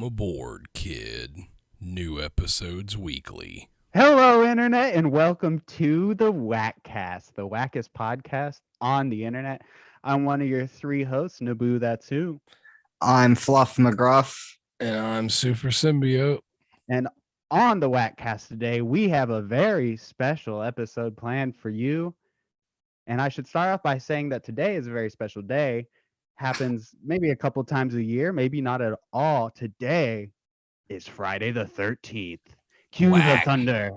aboard, kid. New episodes weekly. Hello, Internet, and welcome to the WAKcast, the wackest podcast on the Internet. I'm one of your three hosts, NabooThatsWhoo. I'm Fluff McGruff. And I'm Super Symbiote. And on the WAKcast today, we have a very special episode planned for you. And I should start off by saying that today is a very special day. Happens maybe a couple times a year, maybe not at all. Today is Friday the 13th. Cue the Whack. thunder.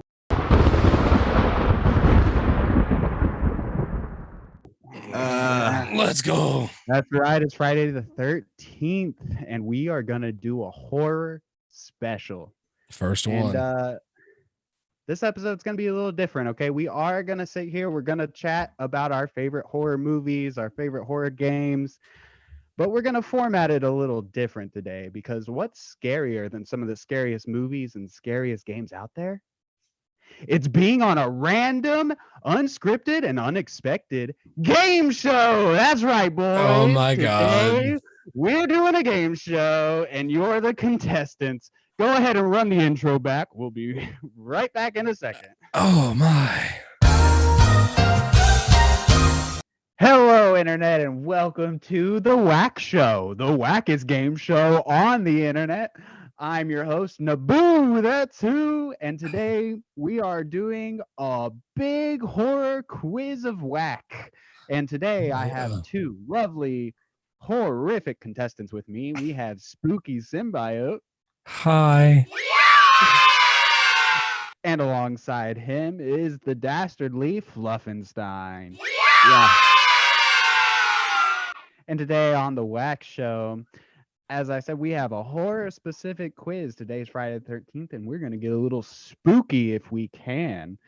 Let's go. That's right. It's Friday the 13th, and we are going to do a horror special. First one. And this episode's going to be a little different, okay? We are going to sit here. We're going to chat about our favorite horror movies, our favorite horror games, but we're going to format it a little different today because what's scarier than some of the scariest movies and scariest games out there? It's being on a random, unscripted, and unexpected game show. That's right, boys. Oh my Today, God. we're doing a game show, and you're the contestants. Go ahead and run the intro back. We'll be right back in a second. Oh my. Hello, Internet, and welcome to the Wak Show, the wackest game show on the Internet. I'm your host, NabooThatsWhoo, and today we are doing a big horror quiz of whack. And today I have two lovely, horrific contestants with me. We have Spooky Symbiote. Hi. And alongside him is the dastardly Fluffenstein. Yeah. And today on the Wak Show, as I said, we have a horror-specific quiz. Today's Friday the 13th, and we're going to get a little spooky if we can.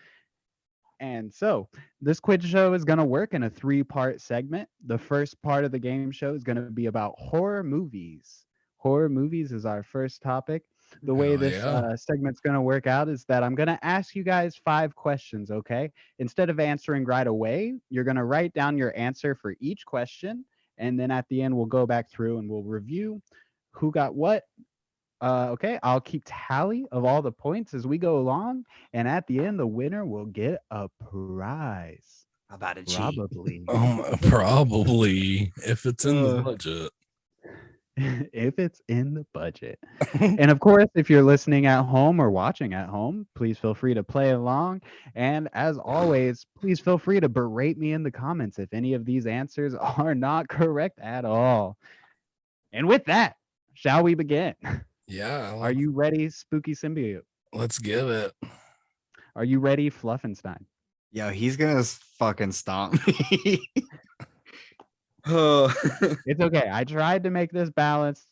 And so, this quiz show is going to work in a three-part segment. The first part of the game show is going to be about horror movies. Horror movies is our first topic. The way Hell this yeah. segment's going to work out is that I'm going to ask you guys 5 questions, okay? Instead of answering right away, you're going to write down your answer for each question. And then at the end, we'll go back through and we'll review who got what. Okay, I'll keep tally of all the points as we go along. And at the end, the winner will get a prize. How about a cheat? Probably. Probably. If it's in the budget. If it's in the budget. And of course, if you're listening at home or watching at home, please feel free to play along. And as always, please feel free to berate me in the comments if any of these answers are not correct at all. And with that, shall we begin? Yeah. Are you ready, Spooky Symbiote? Let's give it. Are you ready, Fluffenstein? Yo, he's gonna fucking stomp me. Oh. It's okay. I tried to make this balanced,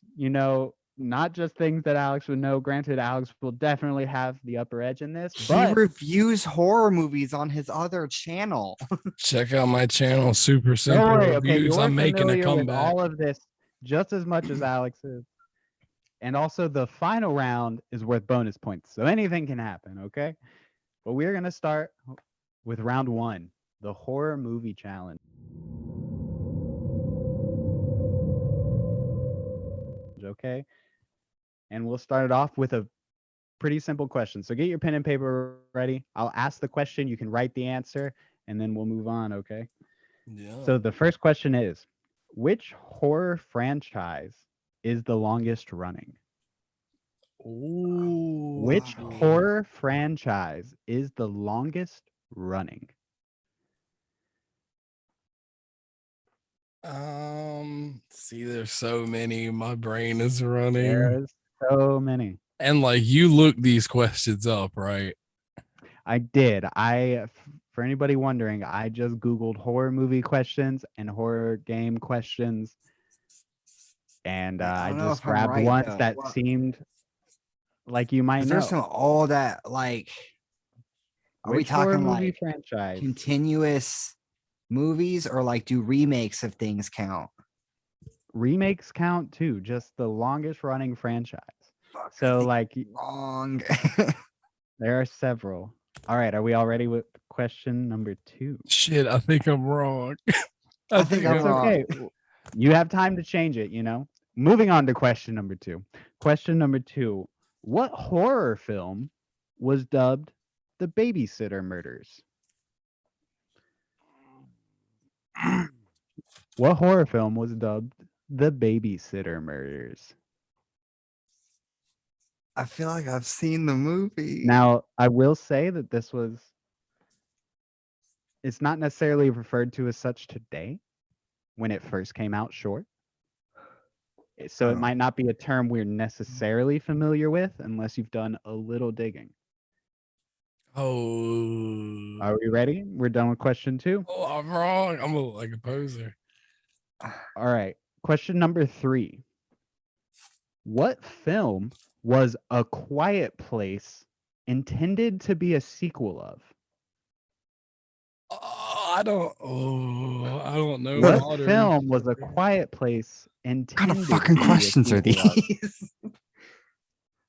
not just things that Alex would know. Granted, Alex will definitely have the upper edge in this, He but reviews horror movies on his other channel. Check out my channel, Super don't Simple worry, okay, Reviews. you're I'm making a familiar with comeback. all of this just as much as Alex is. And also the final round is worth bonus points. So anything can happen, okay? But we're going to start with round 1, the horror movie challenge. Okay? And we'll start it off with a pretty simple question. So get your pen and paper ready. I'll ask the question, you can write the answer, and then we'll move on, okay? Yeah. So the first question is, which horror franchise is the longest running? Ooh. Which horror franchise is the longest running? See, there's so many. My brain is running. There's so many. And like you look these questions up, right? I did. For anybody wondering, I just Googled horror movie questions and horror game questions. And I I don't know just if I'm grabbed right, ones though. that What? seemed like you might know. There's all that like. Are we Which horror talking movie like franchise? continuous movies or like do remakes of things count? Remakes count too, just the longest running franchise. Fuck, I So think like wrong. there are several. All right, are we all ready with question number 2? Shit, I think I'm wrong. I think I'm That's wrong. okay. You have time to change it, Moving on to question number 2. Question number 2. What horror film was dubbed The Babysitter Murders? What horror film was dubbed The Babysitter Murders? I feel like I've seen the movie. Now, I will say that it's not necessarily referred to as such today when it first came out, sure. So it Oh. might not be a term we're necessarily familiar with unless you've done a little digging. Oh, Are we ready? We're done with question 2. oh, I'm wrong. I'm like a poser. All right. Question number 3. What film was A Quiet Place intended to be a sequel of? I don't know. What modern film was A horror. Quiet Place What intended kind of fucking to be a questions are sequel of? these?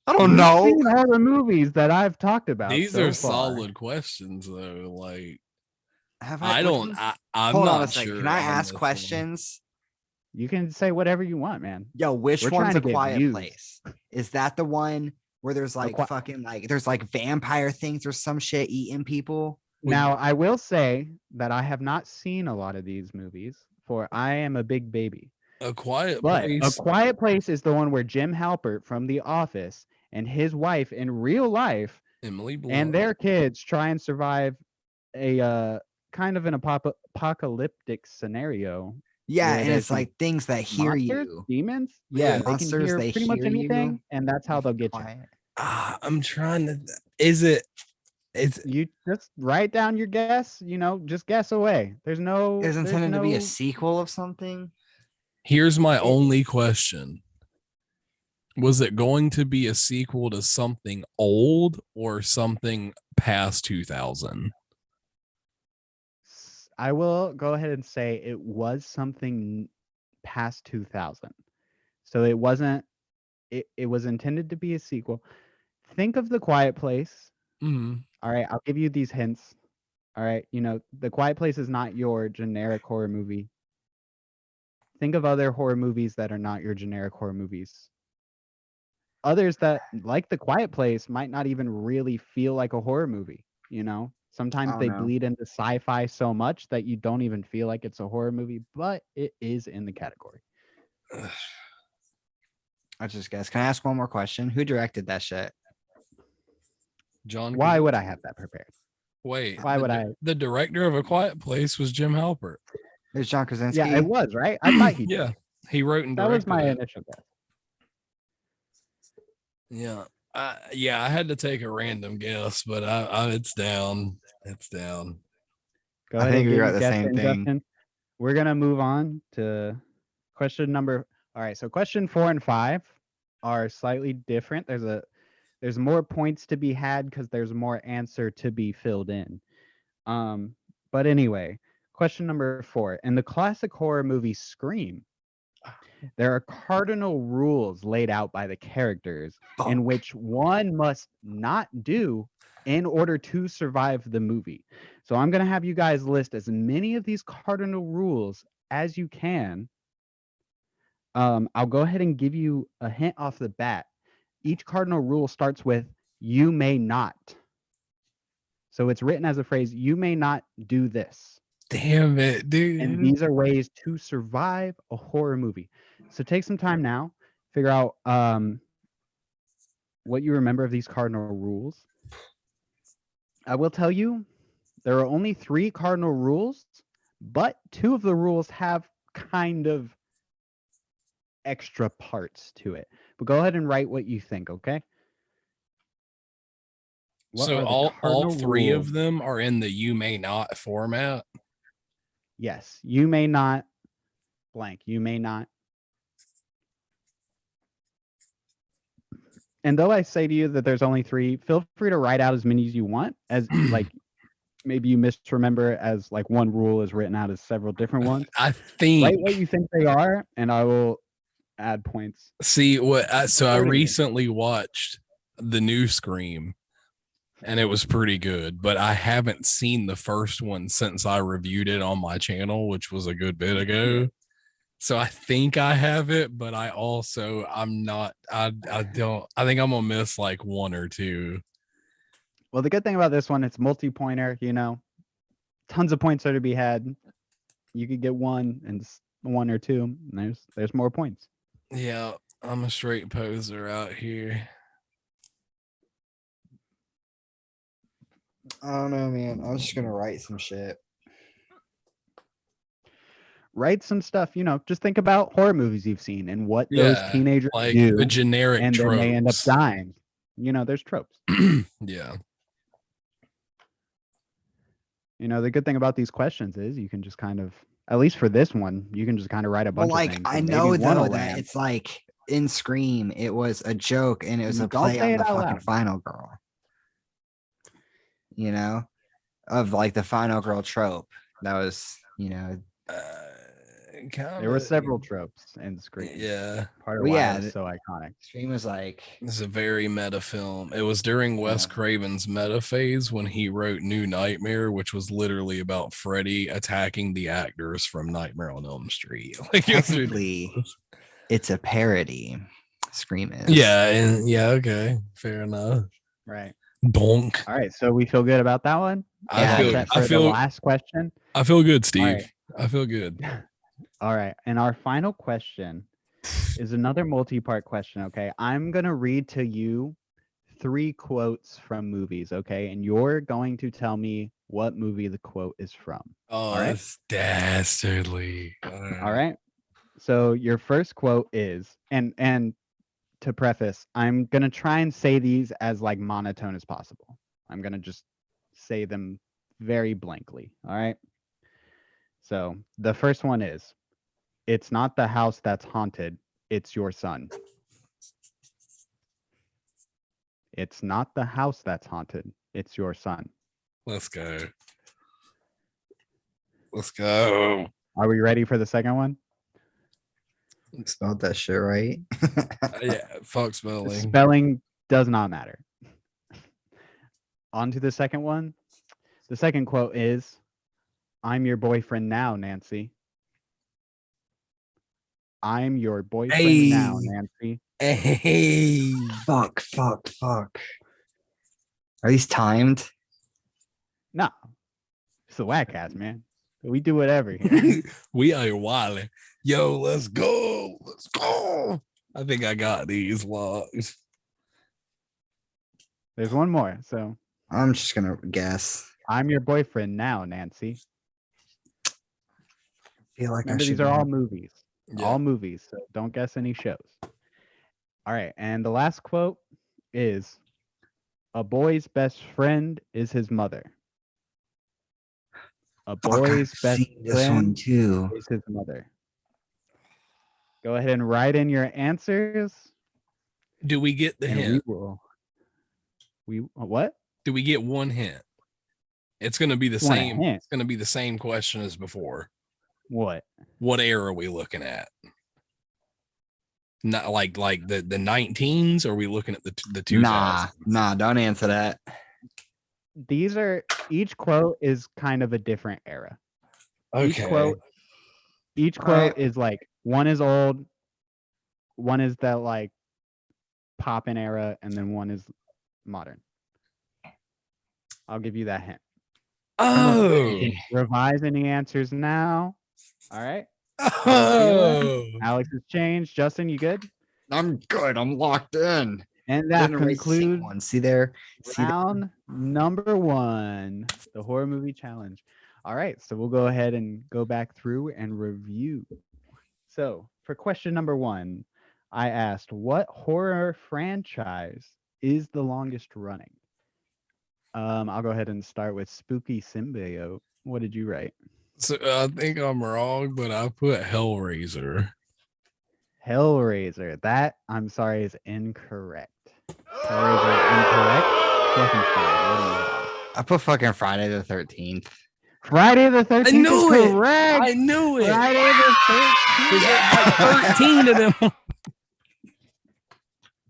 I don't You've know. seen all the movies that I've talked about. These so are far. solid questions, though. Like, Have I which don't. ones- I'm Hold on not a second. sure. Can I on ask this one. questions? You can say whatever you want, man. Yo, which We're one's trying A to get Quiet views. Place? Is that the one where there's like Qui- fucking like there's like vampire things or some shit eating people? Now, I will say that I have not seen a lot of these movies, for I am a big baby. A Quiet But A Place. Quiet Place is the one where Jim Halpert from The Office and his wife in real life Emily Blunt. and their kids try and survive a kind of an apocalyptic scenario. Yeah, where and there's it's like things that hear monsters, you. demons. Yeah, Yeah, they can monsters, hear they pretty much hear you. anything, and that's how they'll get you. Quiet. I'm trying to. Is it? It's. You just write down your guess. Just guess away. There's no. It was there's intended to be a no- sequel of something. Here's my only question. Was it going to be a sequel to something old or something past 2000? I will go ahead and say it was something past 2000. So it wasn't. It was intended to be a sequel. Think of The Quiet Place. Mm. All right, I'll give you these hints. All right, The Quiet Place is not your generic horror movie. Think of other horror movies that are not your generic horror movies. Others that, like The Quiet Place, might not even really feel like a horror movie. Sometimes Oh, they no. bleed into sci-fi so much that you don't even feel like it's a horror movie, but it is in the category. I just guess. Can I ask one more question? Who directed that shit? John. Why would I Krasinski. have that prepared? Wait. Why would I? The director of A Quiet Place was Jim Halpert. It's John Krasinski. Yeah, it was, right? I thought he did. Yeah, he wrote and That was directed my it. initial guess. Yeah. I had to take a random guess, but it's down. It's down. Go I ahead think and we get got your the guess same in, thing. Justin. We're gonna move on to question number. All right, so question 4 and 5 are slightly different. There's more points to be had because there's more answer to be filled in. But anyway, question number 4. In the classic horror movie Scream, there are cardinal rules laid out by the characters in Fuck. which one must not do in order to survive the movie. So I'm going to have you guys list as many of these cardinal rules as you can. I'll go ahead and give you a hint off the bat. Each cardinal rule starts with "you may not." So it's written as a phrase, "you may not do this." Damn it, dude. And these are ways to survive a horror movie. So take some time now, figure out what you remember of these cardinal rules. I will tell you, there are only 3 cardinal rules, but 2 of the rules have kind of extra parts to it. But go ahead and write what you think, okay? What So are the all cardinal 3 rules? of them are in the "you may not" format. Yes, you may not blank. You may not. And though I say to you that there's only 3, feel free to write out as many as you want, as like maybe you misremember as like one rule is written out as several different ones. I Write think. what you think they are, and I will add points. See what? So I Accordingly. recently watched the new Scream, and it was pretty good. But I haven't seen the first one since I reviewed it on my channel, which was a good bit ago. So I think I have it, but I'm not. I don't. I think I'm gonna miss like one or two. Well, the good thing about this one, it's multi-pointer. Tons of points are to be had. You could get one or two. And there's more points. Yeah, I'm a straight poser out here. I don't know, man. I'm just gonna write some shit. Write some stuff. Just think about horror movies you've seen and what those Yeah, teenagers like do, the generic and then they end up tropes. dying. There's tropes. Yeah. The good thing about these questions is you can just kind of, at least for this one, you can just kind of write a bunch of things. I and know maybe one though will that land. it's like in Scream, it was a joke and it was a Don't play say on it the out fucking loud. final girl. Of like the final girl trope. That was, There were several tropes in Scream. Yeah. Part of Well, why yeah, it was so iconic. Scream was like, This is a very meta film. It was during Wes Craven's meta phase when he wrote New Nightmare, which was literally about Freddy attacking the actors from Nightmare on Elm Street. Like, technically, it's a parody. Scream is. Yeah, and okay, fair enough. Right. Donk. All right, so we feel good about that one. I The feel last question. I feel good, Steve. Right. I feel good. All right, and our final question is another multi-part question. Okay, I'm gonna read to you 3 quotes from movies. Okay, and you're going to tell me what movie the quote is from. Oh, all right? That's dastardly. All right. So your first quote is, and to preface, I'm gonna try and say these as like monotone as possible. I'm gonna just say them very blankly. All right. So the first one is, "It's not the house that's haunted, it's your son." It's not the house that's haunted, it's your son. Let's go. Let's go. Are we ready for the second one? You spelled that shit right. Yeah, fuck spelling. Spelling does not matter. On to the second one. The second quote is, "I'm your boyfriend now, Nancy." I'm your boyfriend now, Nancy. Hey. Fuck. Are these timed? No. It's the Wak cast, man. We do whatever here. We are wilding. Yo, let's go. Let's go. I think I got these logs. There's one more. So I'm just gonna guess. I'm your boyfriend now, Nancy. I feel like Remember, I these should are all know. movies. Yeah. All movies. So don't guess any shows. All right. And the last quote is, "A boy's best friend is his mother." A Fuck, I've boy's best seen this one friend too. is his mother. Go ahead and write in your answers. Do we get the And hint? What? Do we get one hint? It's gonna be the You want a same. hint? It's gonna be the same question as before. What? What era are we looking at? Not like the 19s, or are we looking at the 2000s? Nah, don't answer that. Each quote is kind of a different era. Okay. Each quote is like, one is old, one is that like poppin' era, and then one is modern. I'll give you that hint. Oh. Revise any answers now. All right. Oh. Alex has changed. Justin, you good? I'm good. I'm locked in. And that Didn't erase a single concludes one. See there? round number 1, the horror movie challenge. All right, so we'll go ahead and go back through and review. So for question number 1, I asked, what horror franchise is the longest running? I'll go ahead and start with Spooky Symbiote. What did you write? So I think I'm wrong, but I put Hellraiser. Hellraiser. That, I'm sorry, is incorrect. Hellraiser is incorrect. Wolfenstein, what do you have? I put fucking Friday the 13th. Friday the 13th knew is it. correct. I knew it. Friday the 13th. There's like 13 of them.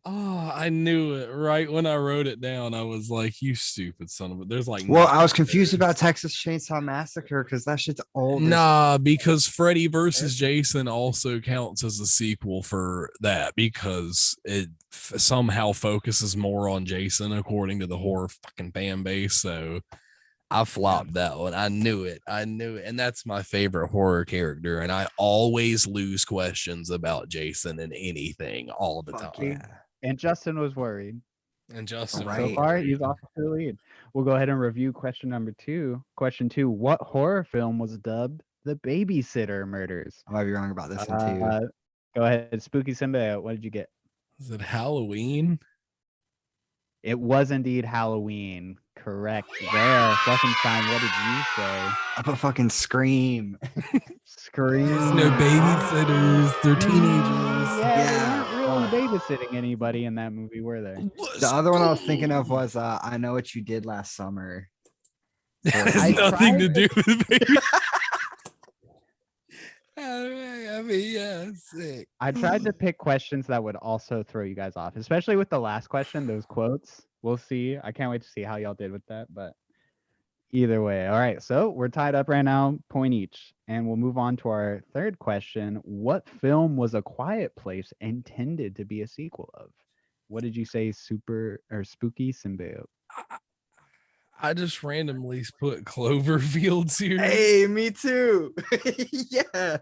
Oh, I knew it right when I wrote it down. I was like, "You stupid son of a." There's like Well, nine I was confused letters. about Texas Chainsaw Massacre because that shit's old. Nah, because Freddy versus Jason also counts as a sequel for that because it somehow focuses more on Jason according to the horror fucking fan base. So I flopped that one. I knew it. I knew it. And that's my favorite horror character. And I always lose questions about Jason and anything all the Fuck time. yeah. And Justin was worried. And Justin, Right. So far, he's off to the lead. We'll go ahead and review question number 2. Question 2: what horror film was dubbed The Babysitter Murders? I might be wrong about this one too. Go ahead, Spooky Simba. What did you get? is it Halloween? It was indeed Halloween. Correct there. Fluffenstein, what did you say? I put fucking Scream. Scream. There's no babysitters. They're teenagers. Yeah, they weren't fuck. really babysitting anybody in that movie, were they? The other one I was thinking of was I Know What You Did Last Summer. That has I nothing to tried do with baby. I mean, yeah, sick. I tried to pick questions that would also throw you guys off, especially with the last question, those quotes. We'll see. I can't wait to see how y'all did with that, but either way. All right, so we're tied up right now, point each, and we'll move on to our third question. What film was A Quiet Place intended to be a sequel of? What did you say, super or Spooky Symbiote? I just randomly put Cloverfield series. Hey, me too. Yeah.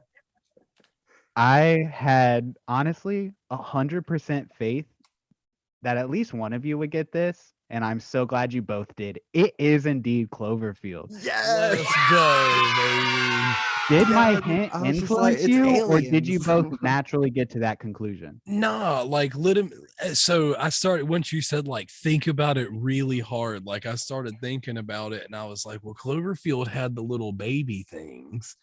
I had honestly 100% faith that at least one of you would get this, and I'm so glad you both did. It is indeed Cloverfield. Yes. Let's go, baby. Did my Yeah, hint I was just like, influence it's you, or did you aliens. both naturally get to that conclusion? Nah, like so I started once you said like think about it really hard. Like I started thinking about it and I was like, well, Cloverfield had the little baby things.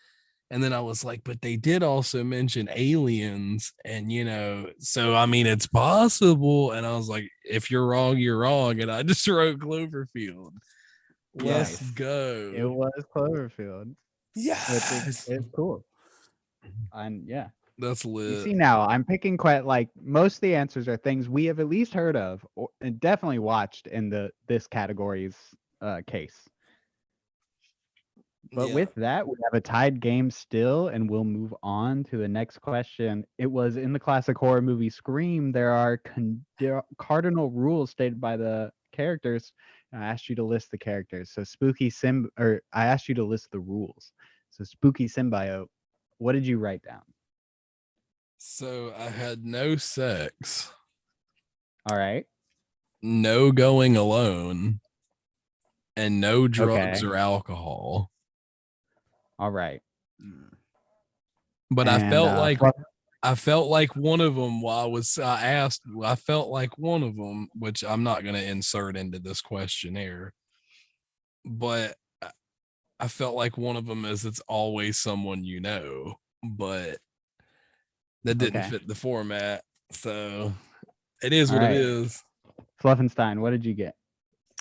And then I was like, but they did also mention aliens, and so I mean it's possible. And I was like, if you're wrong, you're wrong. And I just wrote Cloverfield. Let's Yes. go. It was Cloverfield, which Yes. is cool. And yeah. That's You lit. see now, I'm picking quite like most of the answers are things we have at least heard of and definitely watched in this category's case. But Yeah. with that, we have a tied game still, and we'll move on to the next question. It was in the classic horror movie Scream. There are cardinal rules stated by the characters. And I asked you to list the characters. So I asked you to list the rules. So Spooky Symbiote, what did you write down? So I had no sex, All right. no going alone, and no drugs Okay. or alcohol. All right. But And, I felt like one of them I felt like one of them, which I'm not going to insert into this questionnaire, but I felt like one of them is it's always someone you know, but that didn't Okay. fit the format. So it is All what right. it is. Fluffenstein, what did you get?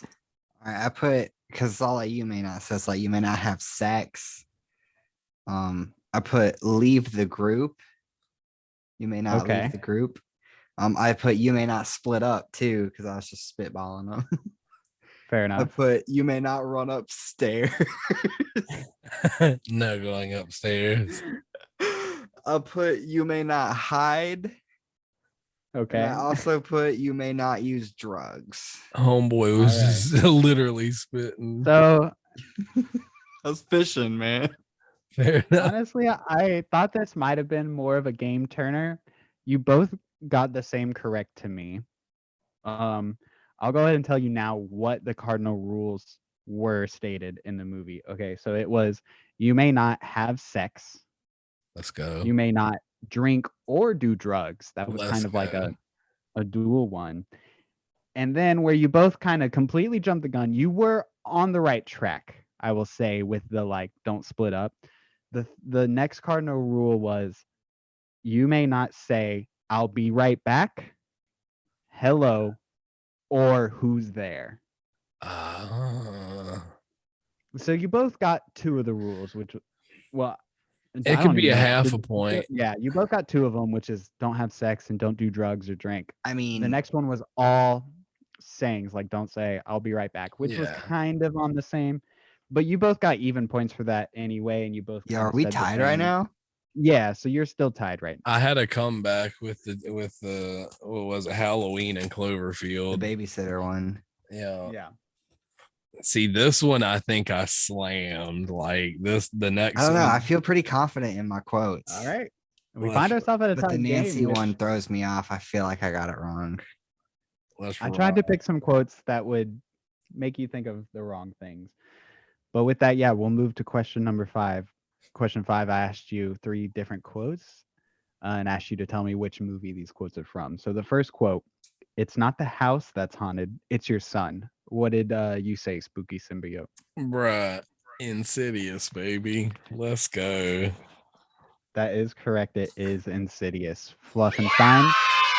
All right, I put because it's all like you may not says like you may not have sex. I put leave the group. You may not Okay. leave the group. I put you may not split up too because I was just spitballing them. Fair I enough. put you may not run upstairs. No going upstairs. I put you may not hide. Okay. And I also put you may not use drugs. Homeboy was just literally spitting. So I was fishing, man. Fair enough. honestly, I thought this might have been more of a game turner. You both got the same correct to me. I'll go ahead and tell you now what the cardinal rules were stated in the movie. Okay, so it was you may not have sex, Let's go. you may not drink or do drugs. That was Let's kind of like go. a dual one. And then where you both kind of completely jumped the gun, you were on the right track, I will say, with the like don't split up. The next cardinal rule was you may not say I'll be right back, hello, or who's there. So you both got two of the rules, which, well, It I could don't be even a know. half a point. Yeah, you both got 2 of them, which is don't have sex and don't do drugs or drink. I The mean, next one was all sayings, like don't say I'll be right back, which was Yeah. kind of on the same. But you both got even points for that anyway, and you both yeah, kind are of we said the tied right same. now? Yeah, so you're still tied right now. I had a comeback with the what was it, Halloween and The Cloverfield. babysitter one. Yeah. Yeah. See, this one I think I slammed. Like the I next don't know. one. I feel pretty confident in my quotes. All right. We Let's- find ourselves at a But the tie Nancy game. one throws me off. I feel like I got it wrong. Let's I tried to rock. pick some quotes that would make you think of the wrong things. But with that, yeah, we'll move to question number 5. Question 5, I asked you 3 different quotes and asked you to tell me which movie these quotes are from. So the first quote, it's not the house that's haunted, it's your son. What did you say, Spooky Symbiote? Bruh. Insidious, baby. Let's go. That is correct. It is Insidious. Fluffenstein.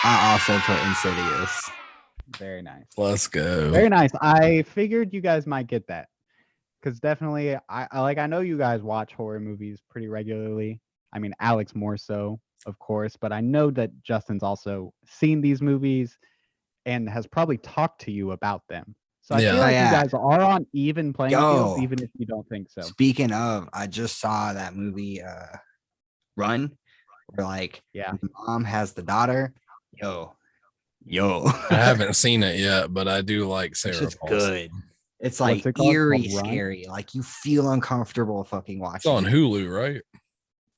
I also put Insidious. Very nice. Let's go. Very nice. I figured you guys might get that. Because definitely, I know you guys watch horror movies pretty regularly. I mean, Alex more so, of course, but I know that Justin's also seen these movies and has probably talked to you about them. So I Yeah. feel Oh, like you yeah. guys are on even playing Yo. field, even if you don't think so. Speaking of, I just saw that movie Run, where like Yeah. the mom has the daughter. Yo. I haven't seen it yet, but I do like Sarah Shit's Paulson. good. It's What's like it called? eerie Called Run? scary. Like you feel uncomfortable fucking It's watching on it. Hulu, right?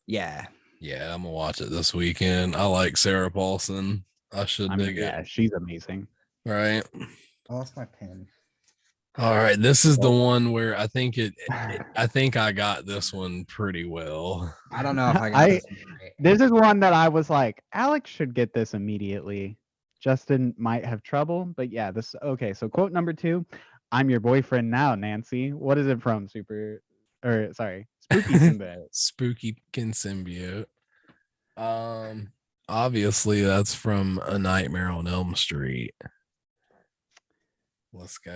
Yeah. Yeah, I'm gonna watch it this weekend. I like Sarah Paulson. I should I mean, dig yeah, she's amazing. it. Right. I lost my pen. All right. This is the Well- one where I think I think I got this one pretty well. I don't know if I got this one right. This is one that I was like, Alex should get this immediately. Justin might have trouble, but yeah, this okay. So quote number 2, I'm your boyfriend now, Nancy. What is it from? Spooky Symbiote. Spooky symbiote. Obviously that's from A Nightmare on Elm Street. Let's go.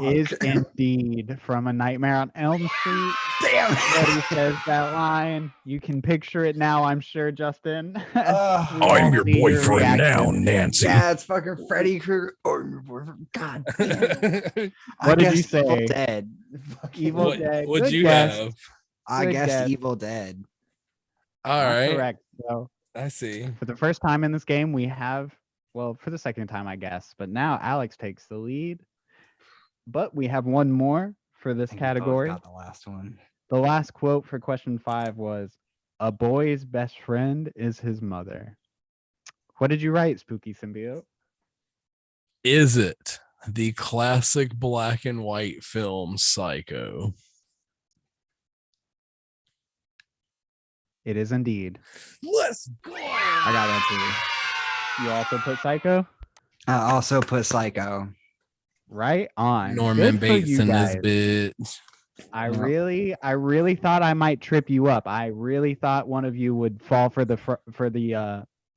It is indeed from A Nightmare on Elm Street. Damn Freddy says that line. You can picture it now, I'm sure, Justin. We I'm all see your reaction. Nancy. Yeah, it's fucking Freddy Krueger. God damn. What did you guess Evil say? Dead. Evil What Dead. would Good you guess. have? I Good guess guess. Evil Dead. All Not right. correct. So I see. for the first time in this game, we have, well, for the second time, I guess, but now Alex takes the lead. But we have one more for this I think we both category. got the last one. The last quote for question 5 was, a boy's best friend is his mother. What did you write, Spooky Symbiote? Is it the classic black and white film Psycho? It is indeed. Let's go. I got that too. You also put Psycho? I also put Psycho. Right on. Norman Good for Bates you in this guys. bitch. I Yep. really thought I might trip you up. I really thought one of you would fall for the Friday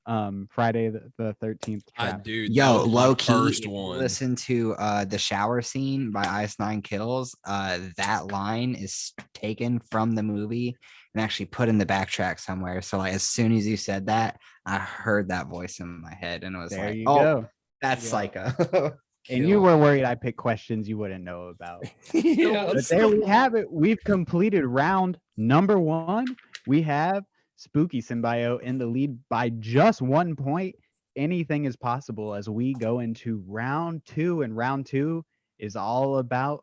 the 13th trap. Dude, that Yo, was my low key, first if you one. listen to the shower scene by Ice Nine Kills. That line is taken from the movie and actually put in the backtrack somewhere. So like as soon as you said that, I heard that voice in my head and it was There like, you oh, go. that's Yeah. Psycho. And you were worried I picked questions you wouldn't know about. Yeah, But there we have it. We've completed round number 1. We have Spooky Symbiote in the lead by just 1 point. Anything is possible as we go into round 2, and round 2 is all about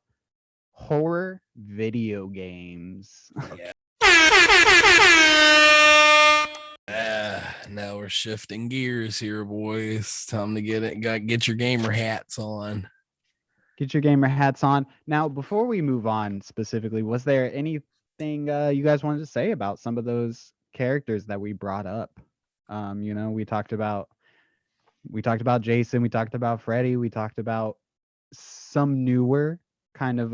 horror video games. Now we're shifting gears here, boys. Time to get it. Got to get your gamer hats on. Get your gamer hats on. Now, before we move on specifically, was there anything you guys wanted to say about some of those characters that we brought up? We talked about Jason, we talked about Freddy, we talked about some newer kind of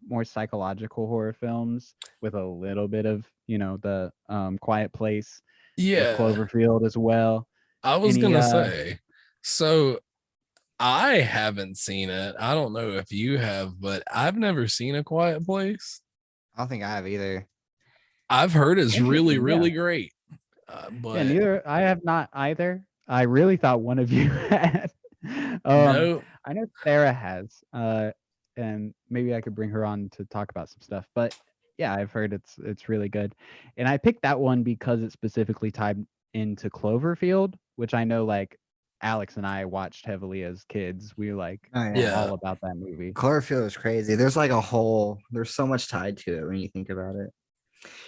more psychological horror films with a little bit of the Quiet Place, Yeah, Cloverfield as well. I was Any, gonna say. So I haven't seen it. I don't know if you have, but I've never seen A Quiet Place. I don't think I have either. I've heard it's really, Interesting, really yeah. great. Yeah, But neither I have not either. I really thought one of you had. no, I know Sarah has, and maybe I could bring her on to talk about some stuff. But yeah, I've heard it's really good, and I picked that one because it's specifically tied into Cloverfield, which I know like Alex and I watched heavily as kids. We like Oh, were yeah. all about that movie. Cloverfield is crazy. There's like there's so much tied to it when you think about it.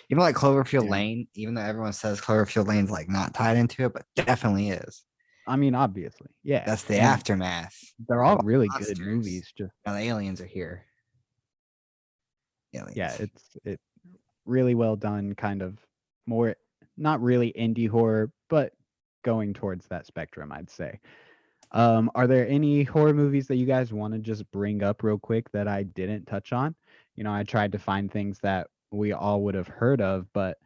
Even like Cloverfield Yeah. Lane, even though everyone says Cloverfield Lane's like not tied into it, but definitely is. I mean, obviously, yeah. That's the And aftermath. they're all of really good monsters. movies. Just Now the aliens are here. Aliens. yeah, it really well done, kind of more not really indie horror, but going towards that spectrum, I'd say. Are there any horror movies that you guys want to just bring up real quick that I didn't touch on? You know, I tried to find things that we all would have heard of, but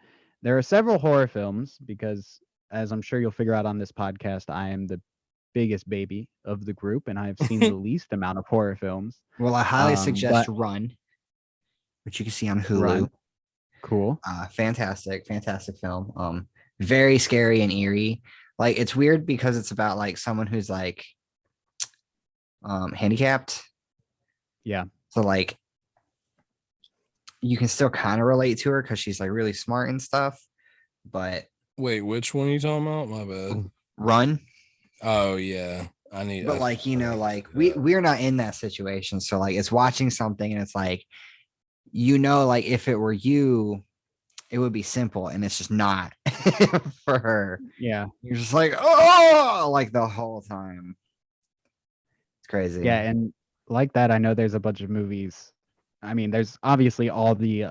there are several horror films because, as I'm sure you'll figure out on this podcast, I am the biggest baby of the group and I've seen the least amount of horror films. Well, I highly suggest But Run, which you can see on Hulu. Run, cool. Fantastic film. Very scary and eerie. Like it's weird because it's about like someone who's like handicapped. Yeah. So like you can still kind of relate to her because she's like really smart and stuff. But wait, which one are you talking about? My bad. Run. Oh yeah, But like like we're not in that situation, so like it's watching something and it's like like if it were you, it would be simple, and it's just not for her. Yeah. You're just like, oh, like the whole time. It's crazy. Yeah, and like that, I know there's a bunch of movies. I mean, there's obviously all the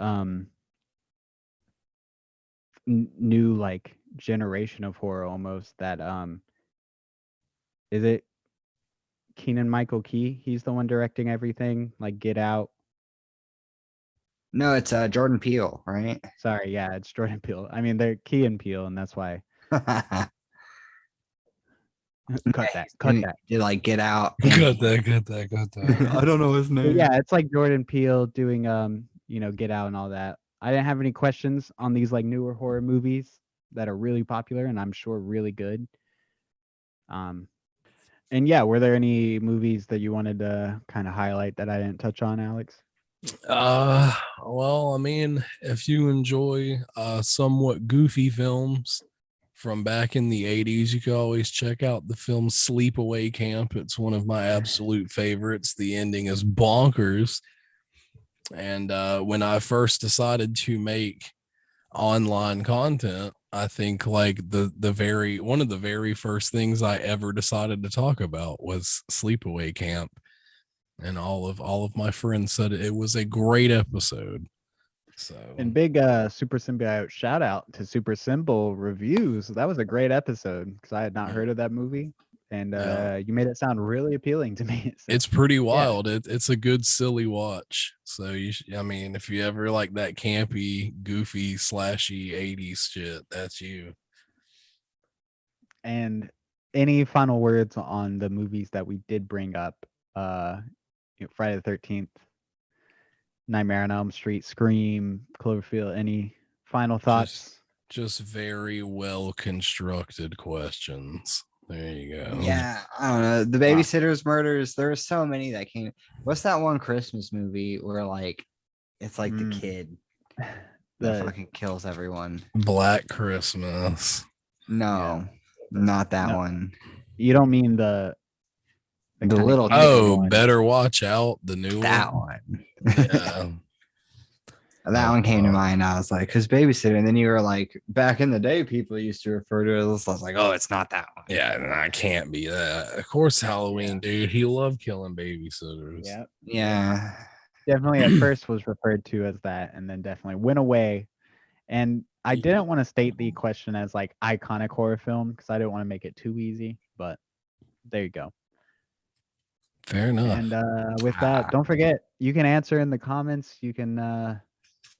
new like generation of horror almost that is it Keenan Michael Key? He's the one directing everything, like Get Out. No, it's Jordan Peele, right? Sorry, yeah, it's Jordan Peele. I mean, they're Key and Peele, and that's why. Cut that. You like Get Out. got that. I don't know his But name. yeah, it's like Jordan Peele doing Get Out and all that. I didn't have any questions on these like newer horror movies that are really popular and I'm sure really good. And yeah, were there any movies that you wanted to kind of highlight that I didn't touch on, Alex? Well, I mean, if you enjoy somewhat goofy films from back in the 80s, you can always check out the film Sleepaway Camp. It's one of my absolute favorites. The ending is bonkers. And when I first decided to make online content, I think like one of the very first things I ever decided to talk about was Sleepaway Camp. And all of my friends said it was a great episode. So And big Super Symbiote shout out to Super Symbol Reviews. That was a great episode because I had not heard of that movie. And you made it sound really appealing to me. So, it's pretty wild. It's a good silly watch. So I mean, if you ever like that campy, goofy, slashy 80s shit, that's you. And any final words on the movies that we did bring up? Friday the 13th, Nightmare on Elm Street, Scream, Cloverfield. Any final thoughts? Just very well constructed questions. There you go. Yeah, I don't know. The Babysitter's Murders. There are so many that came. What's that one Christmas movie where like it's like the kid that fucking kills everyone? Black Christmas. No, not that one. You don't mean the little one. Better Watch Out, the new that one. Yeah. That one came to mind. I was like, because Babysitter, and then you were like, back in the day, people used to refer to it. I was like, oh, it's not that one. Yeah, I can't be that. Of course, Halloween, dude. He loved killing babysitters. Yeah. Definitely at first was referred to as that, and then definitely went away. And I didn't want to state the question as like iconic horror film because I didn't want to make it too easy, but there you go. Fair enough. And with that, don't forget, you can answer in the comments. You can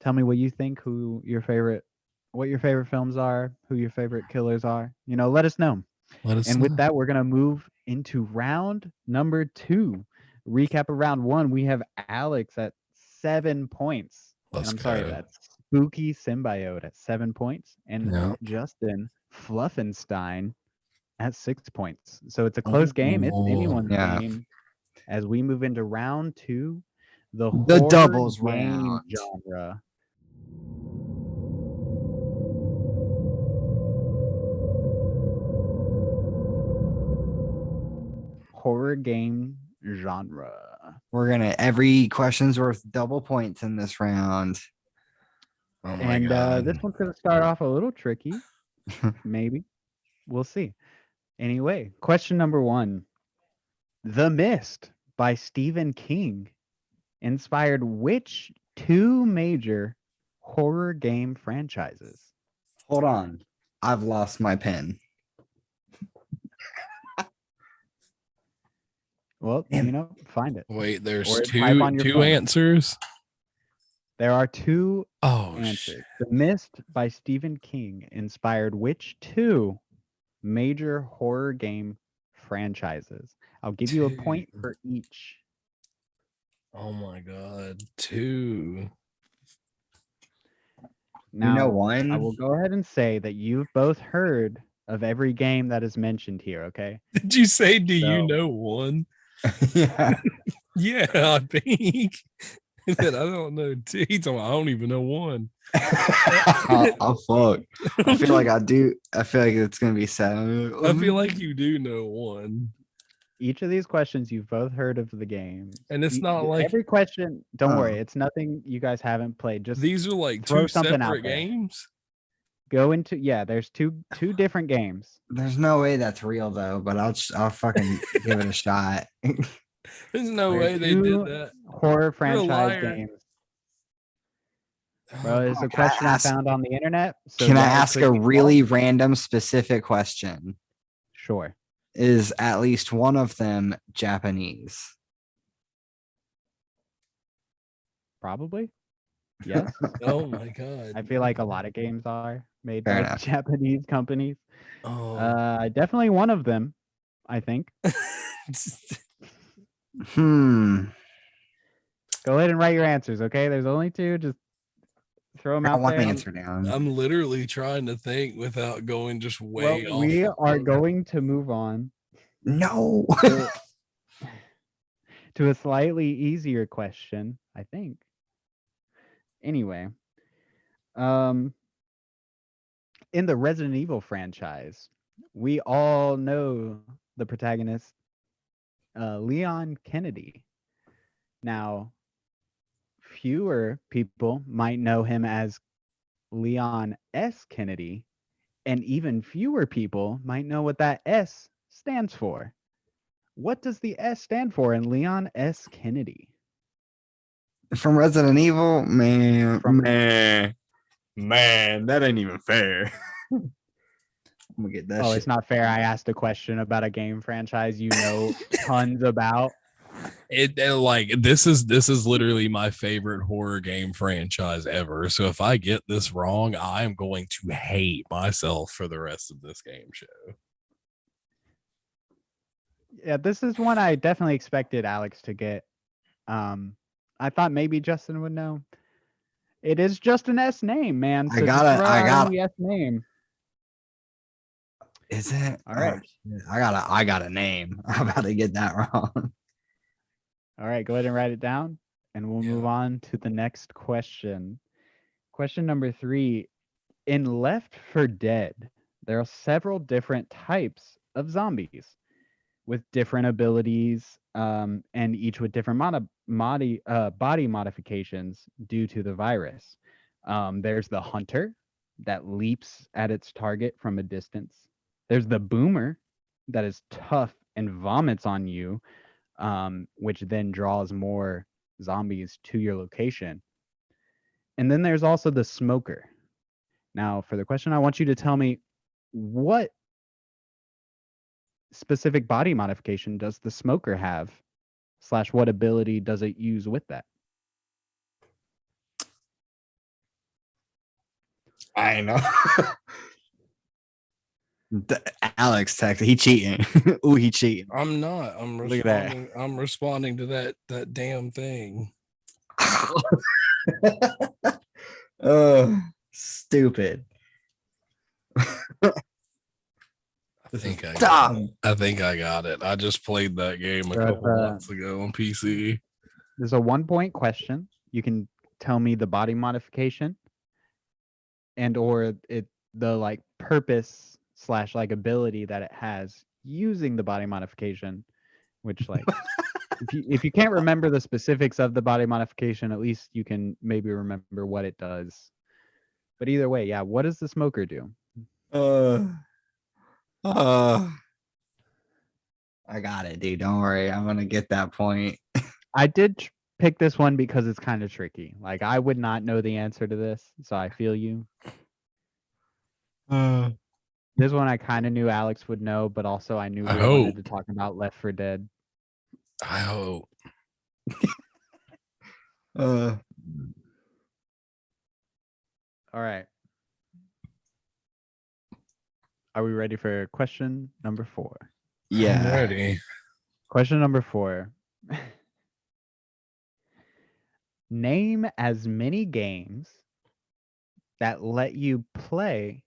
tell me what you think, what your favorite films are, who your favorite killers are. Let us know. With that, we're going to move into round number 2. Recap of round 1. We have Alex at 7 points. I'm sorry, that's Spooky Symbiote at 7 points, and Yeah. Justin Fluffenstein at 6 points. So it's a close game. It's Ooh. anyone's Yeah. game. As we move into round 2, the The horror doubles game round. genre. Horror game genre. Every question's worth double points in this round. Oh my And god. this one's going to start off a little tricky. Maybe. We'll see. Anyway, question number 1. The Mist by Stephen King inspired which 2 major horror game franchises? Hold on. I've lost my pen. Well, Damn. find it. Wait, there's Or type two on your two phone. answers. There are 2 Oh answers. The Mist by Stephen King inspired which 2 major horror game franchises? I'll give you a point Two. for each. Oh my god. 2. Now, one? I will go ahead and say that you've both heard of every game that is mentioned here, okay? Did you say do you So- know one? Yeah. Yeah, I think. He said, I don't know. He's talking, I don't even know one. I'll fuck. I feel like I do. I feel like it's gonna be 7. I feel like you do know one. Each of these questions you've both heard of the game. And it's not like every question, don't Oh. worry, it's nothing you guys haven't played. Just these are like throw two something out separate there. games. go into there's two different games. There's no way that's real though, but I'll fucking give it a shot. There's no There's way they two did that. horror franchise liar. games. Bro, it's Oh, a can I question I ask- found on the internet. So Can I yeah, it ask could a be false. really random specific question? Sure. Is at least one of them Japanese? Probably. Yes. Oh my god. I feel like a lot of games are made Fair by enough. Japanese companies. Oh. Definitely one of them, I think. Hmm. Go ahead and write your answers, okay? There's only 2. Just throw them I out want the there. answer down. I'm literally trying to think without going just way Well, off. we the are book. going to move on No. to a slightly easier question, I think. Anyway, in the Resident Evil franchise, we all know the protagonist, Leon Kennedy. Now, fewer people might know him as Leon S. Kennedy, and even fewer people might know what that S stands for. What does the S stand for in Leon S. Kennedy? From Resident Evil, man, From- man, that ain't even fair. I'm gonna get that Oh, shit. it's not fair. I asked a question about a game franchise you know tons about. This is literally my favorite horror game franchise ever. So if I get this wrong, I am going to hate myself for the rest of this game show. Yeah, this is one I definitely expected Alex to get. I thought maybe Justin would know. It is just an S name, man. I So got just it, throw I out got any S name. Is it? All right. Oh, shit. I got a name. I'm about to get that wrong. All right, go ahead and write it down, and we'll move on to the next question. Question number 3. In Left 4 Dead, there are several different types of zombies with different abilities, and each with different body modifications due to the virus. There's the hunter that leaps at its target from a distance. There's the boomer that is tough and vomits on you, which then draws more zombies to your location. And then there's also the smoker. Now, for the question, I want you to tell me what specific body modification does the smoker have, / what ability does it use with that? I know. Alex texted. He cheating. Ooh, he cheating. I'm not. I'm Look at that. responding. I'm responding to that damn thing. Stupid. I think I got Dumb. it. I think I got it. I just played that game a So couple months ago on PC. There's a 1-point question. You can tell me the body modification and or the like purpose / like ability that it has using the body modification, which like if you can't remember the specifics of the body modification, at least you can maybe remember what it does. But either way, yeah, what does the smoker do? I got it, dude. Don't worry. I'm gonna get that point. I did pick this one because it's kind of tricky. Like I would not know the answer to this, so I feel you. This one I kind of knew Alex would know, but also I knew I we wanted hope. to talk about Left 4 Dead. I hope. All right. Are we ready for question number 4? I'm Yeah. ready. Question number 4. Name as many games that let you play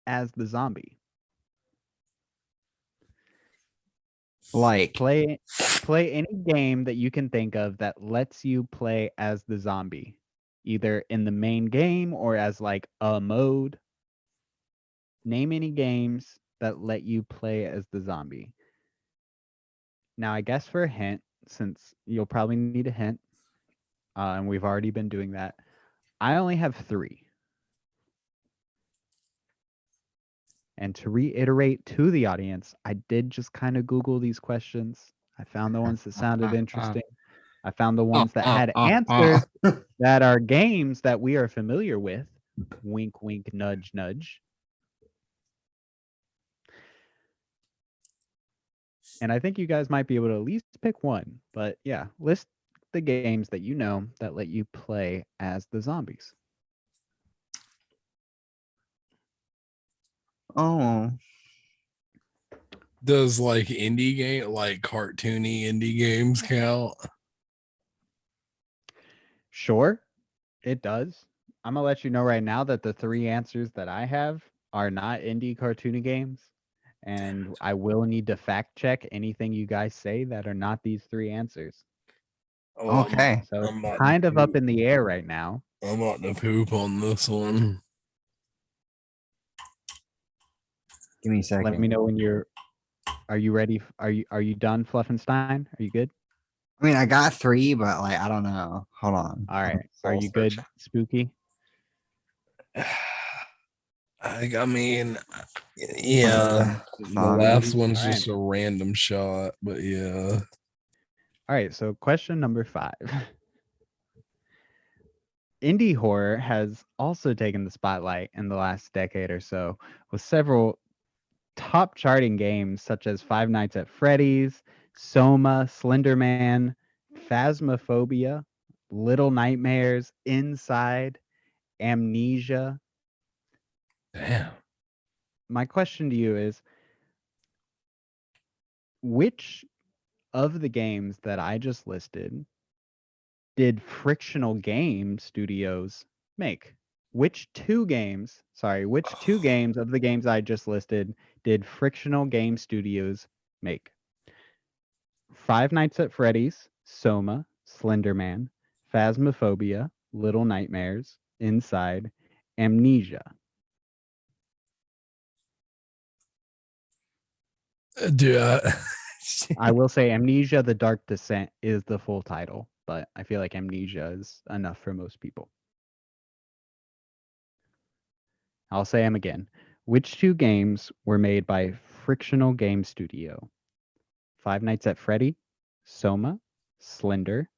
as the zombie. Like Play any game that you can think of that lets you play as the zombie, either in the main game or as like a mode. Name any games that let you play as the zombie. Now, I guess for a hint, since you'll probably need a hint, and we've already been doing that, I only have 3. And to reiterate to the audience, I did just kind of Google these questions. I found the ones that sounded interesting. I found the ones that had answers that are games that we are familiar with. Wink, wink, nudge, nudge. And I think you guys might be able to at least pick one. But yeah, list the games that you know that let you play as the zombies. Oh, Does like indie game, like cartoony indie games count? Sure, it does. I'm going to let you know right now that the 3 answers that I have are not indie cartoony games. And I will need to fact check anything you guys say that are not these 3 answers. Oh, okay. So it's kind of up in the air right now. I'm not to poop on this one. Give me a second. Let me know when you're. Are you ready? Are you done, Fluffenstein? Are you good? I mean, I got 3, but like I don't know. Hold on. All right. Are you good, Spooky? I mean, yeah. The last one's All right. just a random shot, but yeah. All right. So question number 5. Indie horror has also taken the spotlight in the last decade or so, with several top charting games such as Five Nights at Freddy's, Soma, Slender Man, Phasmophobia, Little Nightmares, Inside, Amnesia. Damn. My question to you is, which of the games that I just listed did Frictional Game Studios make? Which two games of the games I just listed did Frictional Game Studios make? Five Nights at Freddy's, Soma, Slender Man, Phasmophobia, Little Nightmares, Inside, Amnesia. Dude, I will say Amnesia: The Dark Descent is the full title, but I feel like Amnesia is enough for most people. I'll say them again. Which 2 games were made by Frictional Game Studio? Five Nights at Freddy, Soma, Slender,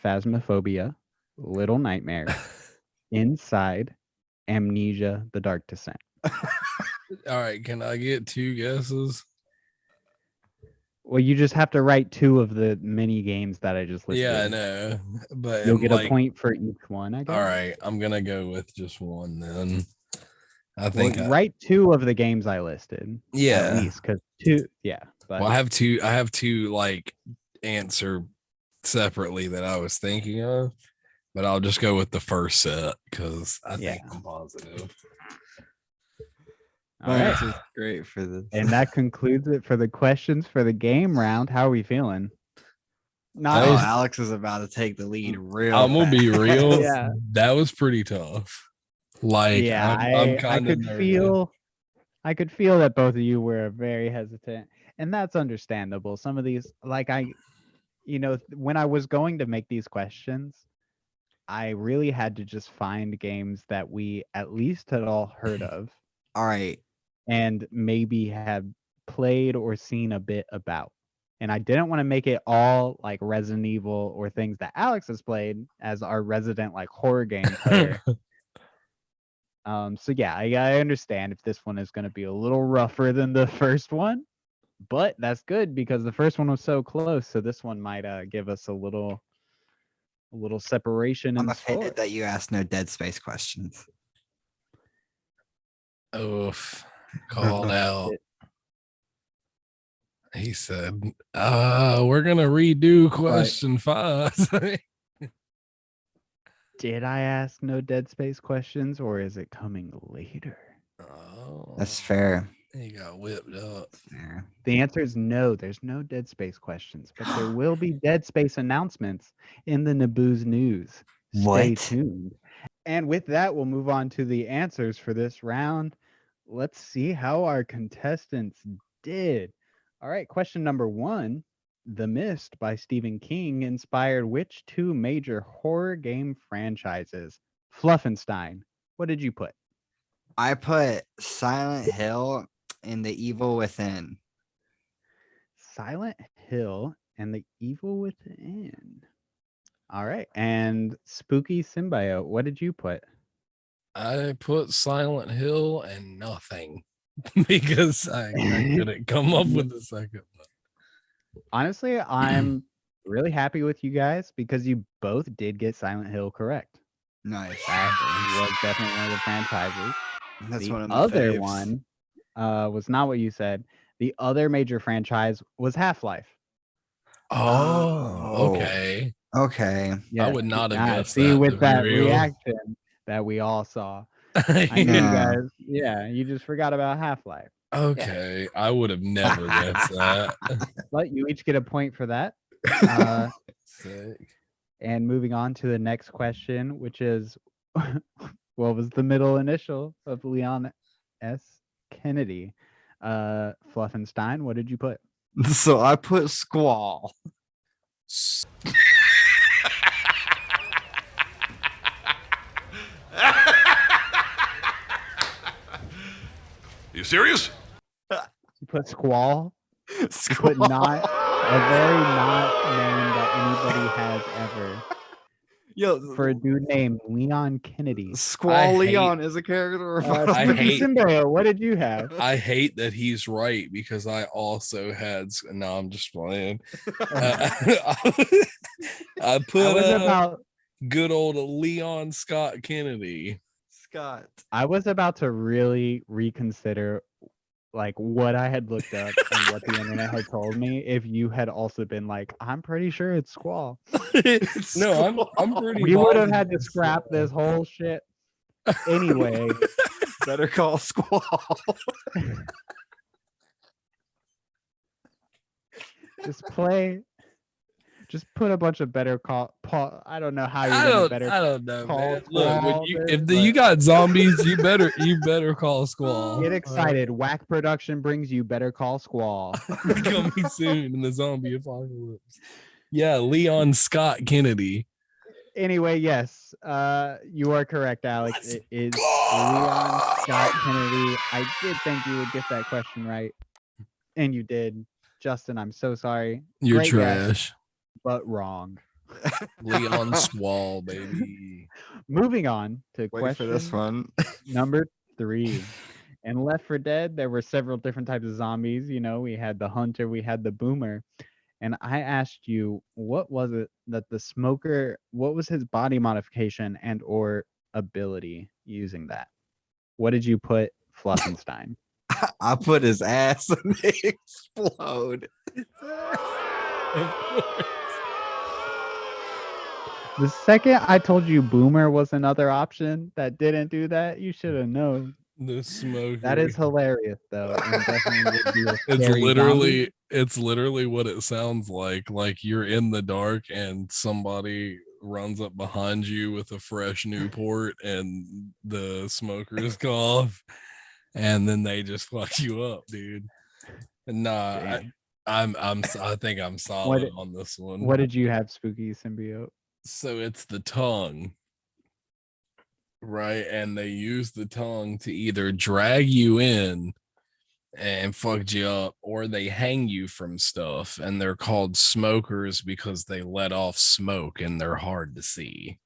Phasmophobia, Little Nightmares, Inside, Amnesia: The Dark Descent. all right, can I get 2 guesses? Well, you just have to write 2 of the many games that I just listed. Yeah, I know. But You'll get a point for each one, I guess. All right, I'm gonna go with just one then. I Well, think write 2 of the games I listed. Yeah. At least, because 2, yeah. But well, I have two like answer separately that I was thinking of. but I'll just go with the first set because I Yeah. think I'm positive. All right. This is great for this. And that concludes it for the questions for the game round. How are we feeling? Not Oh, was- Alex is about to take the lead real I'm gonna be fast. real. Yeah. That was pretty tough. Like, yeah, I'm I kind of could feel that both of you were very hesitant, and that's understandable. Some of these, like when I was going to make these questions, I really had to just find games that we at least had all heard of All right. and maybe have played or seen a bit about. And I didn't want to make it all like Resident Evil or things that Alex has played as our resident like horror game player. So yeah, I understand if this one is going to be a little rougher than the first one, but that's good because the first one was so close. So this one might give us a little separation in I'm the score. offended that you asked no Dead Space questions. Oof, called out. He said, we're gonna redo question 5. Did I ask no Dead Space questions or is it coming later? Oh, That's fair. he got whipped up. Fair. The answer is no. There's no Dead Space questions, but there will be Dead Space announcements in the Naboo's news. Stay What? tuned. And with that, we'll move on to the answers for this round. Let's see how our contestants did. All right, question number 1. The Mist by Stephen King inspired which 2 major horror game franchises? Fluffenstein, what did you put? I put Silent Hill and The Evil Within. Silent Hill and the Evil Within. All right. And Spooky Symbiote, what did you put? I put Silent Hill and nothing because I couldn't come up with the second one. Honestly, I'm really happy with you guys because you both did get Silent Hill correct. Nice. That was definitely one of the franchises. That's The one of my other faves. one was not what you said. The other major franchise was Half-Life. Oh, okay. Okay. I would not have guessed see, that. with to be that real. reaction that we all saw. I know you Yeah. guys. Yeah, you just forgot about Half-Life. Okay, I would have never guessed that. But you each get a point for that. Sick. And moving on to the next question, which is, what was the middle initial of Leon S. Kennedy? Fluffenstein, what did you put? So I put Squall. You serious? You put Squall? You Squall. put not a very not name that anybody has ever. Yo, For a dude named Leon Kennedy. Squall I hate- Leon is a character. I Spooky hate- Symbiote, what did you have? I hate that he's right because I also had. No, I'm just playing. I I put was about good old Leon Scott Kennedy. Scott. I was about to really reconsider like what I had looked up and what the internet had told me if you had also been like, I'm pretty sure it's Squall. No, I'm pretty. We would have had positive to it's scrap Squall. this whole shit. Anyway, Better call Squall. just put a bunch of better call. I don't know how you're I gonna don't, better I don't know, call man. Look, when Squall you, this, if you but- got zombies, you better call Squall. Get excited. WAK Production brings you Better Call Squall. Coming soon in the zombie apocalypse. Yeah, Leon Scott Kennedy. Anyway, yes, you are correct, Alex. Let's It is go! Leon Scott Kennedy. I did think you would get that question right, and you did. Justin, I'm so sorry. You're Great guess, trash. but wrong. Leon Squall, baby. Moving on to Wait question for this one. number 3. In Left 4 Dead, there were several different types of zombies. You know, we had the hunter, we had the boomer. And I asked you, what was it that the smoker, what was his body modification and or ability using that? What did you put, Fluffenstein? I put his ass and they explode. The second I told you Boomer was another option that didn't do that, you should have known. The smoker. That is hilarious, though, and definitely would be a scary it's literally what it sounds like. Like you're in the dark and somebody runs up behind you with a fresh Newport and the smokers go off and then they just fuck you up, dude. Nah, I think I'm solid on this one. What did you have, Spooky Symbiote? So it's the tongue. Right, and they use the tongue to either drag you in and fucked you up, or they hang you from stuff, and they're called smokers because they let off smoke and they're hard to see.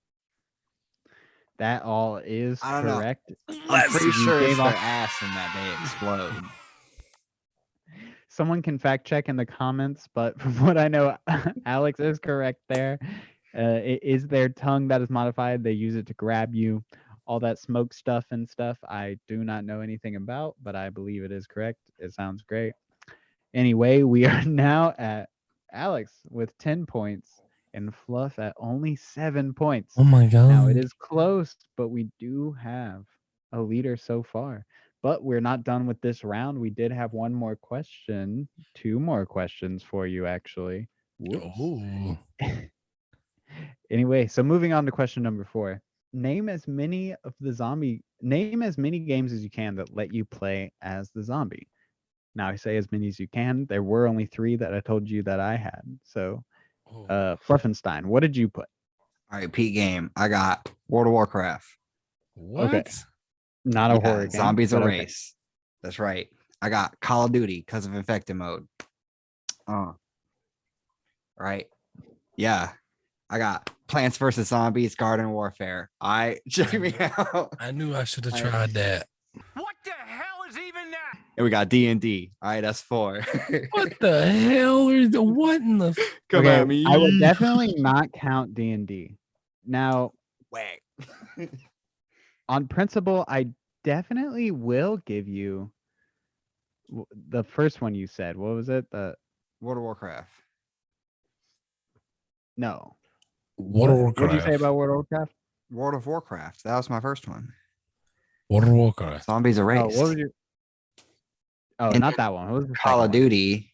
That all is I don't know. correct. I'm pretty You sure gave it's their off- ass and that they explode. Someone can fact check in the comments, but from what I know, Alex is correct there. It is their tongue that is modified. They use it to grab you. All that smoke stuff and stuff, I do not know anything about, but I believe it is correct. It sounds great. Anyway, we are now at Alex with 10 points and Fluff at only 7 points. Oh my god. Now it is close, but we do have a leader so far. But we're not done with this round. We did have one more question, 2 more questions for you, actually. Whoops. Oh. Anyway, so moving on to question number 4. Name as many games as you can that let you play as the zombie. Now I say as many as you can. There were only 3 that I told you that I had. So, Fluffenstein, what did you put? All right, Pete game. I got World of Warcraft. What? Okay. Not a horror game. Zombies a but race. That's right. I got Call of Duty because of infected mode. Right. Yeah. I got Plants vs. Zombies, Garden Warfare. Check me out. I knew I should have tried that. What the hell is even that? And we got D&D. All right, that's 4. What the hell is what in the Come okay, at me. I would definitely not count D&D. Now, Whack. on principle, I definitely will give you the first one you said. What was it? The World of Warcraft. No. World of What did you say Warcraft? about World of Warcraft? World of Warcraft. That was my first one. World of Warcraft. Zombies a race. Oh, what was your... Oh, And not that one. What was the Call second of one? Duty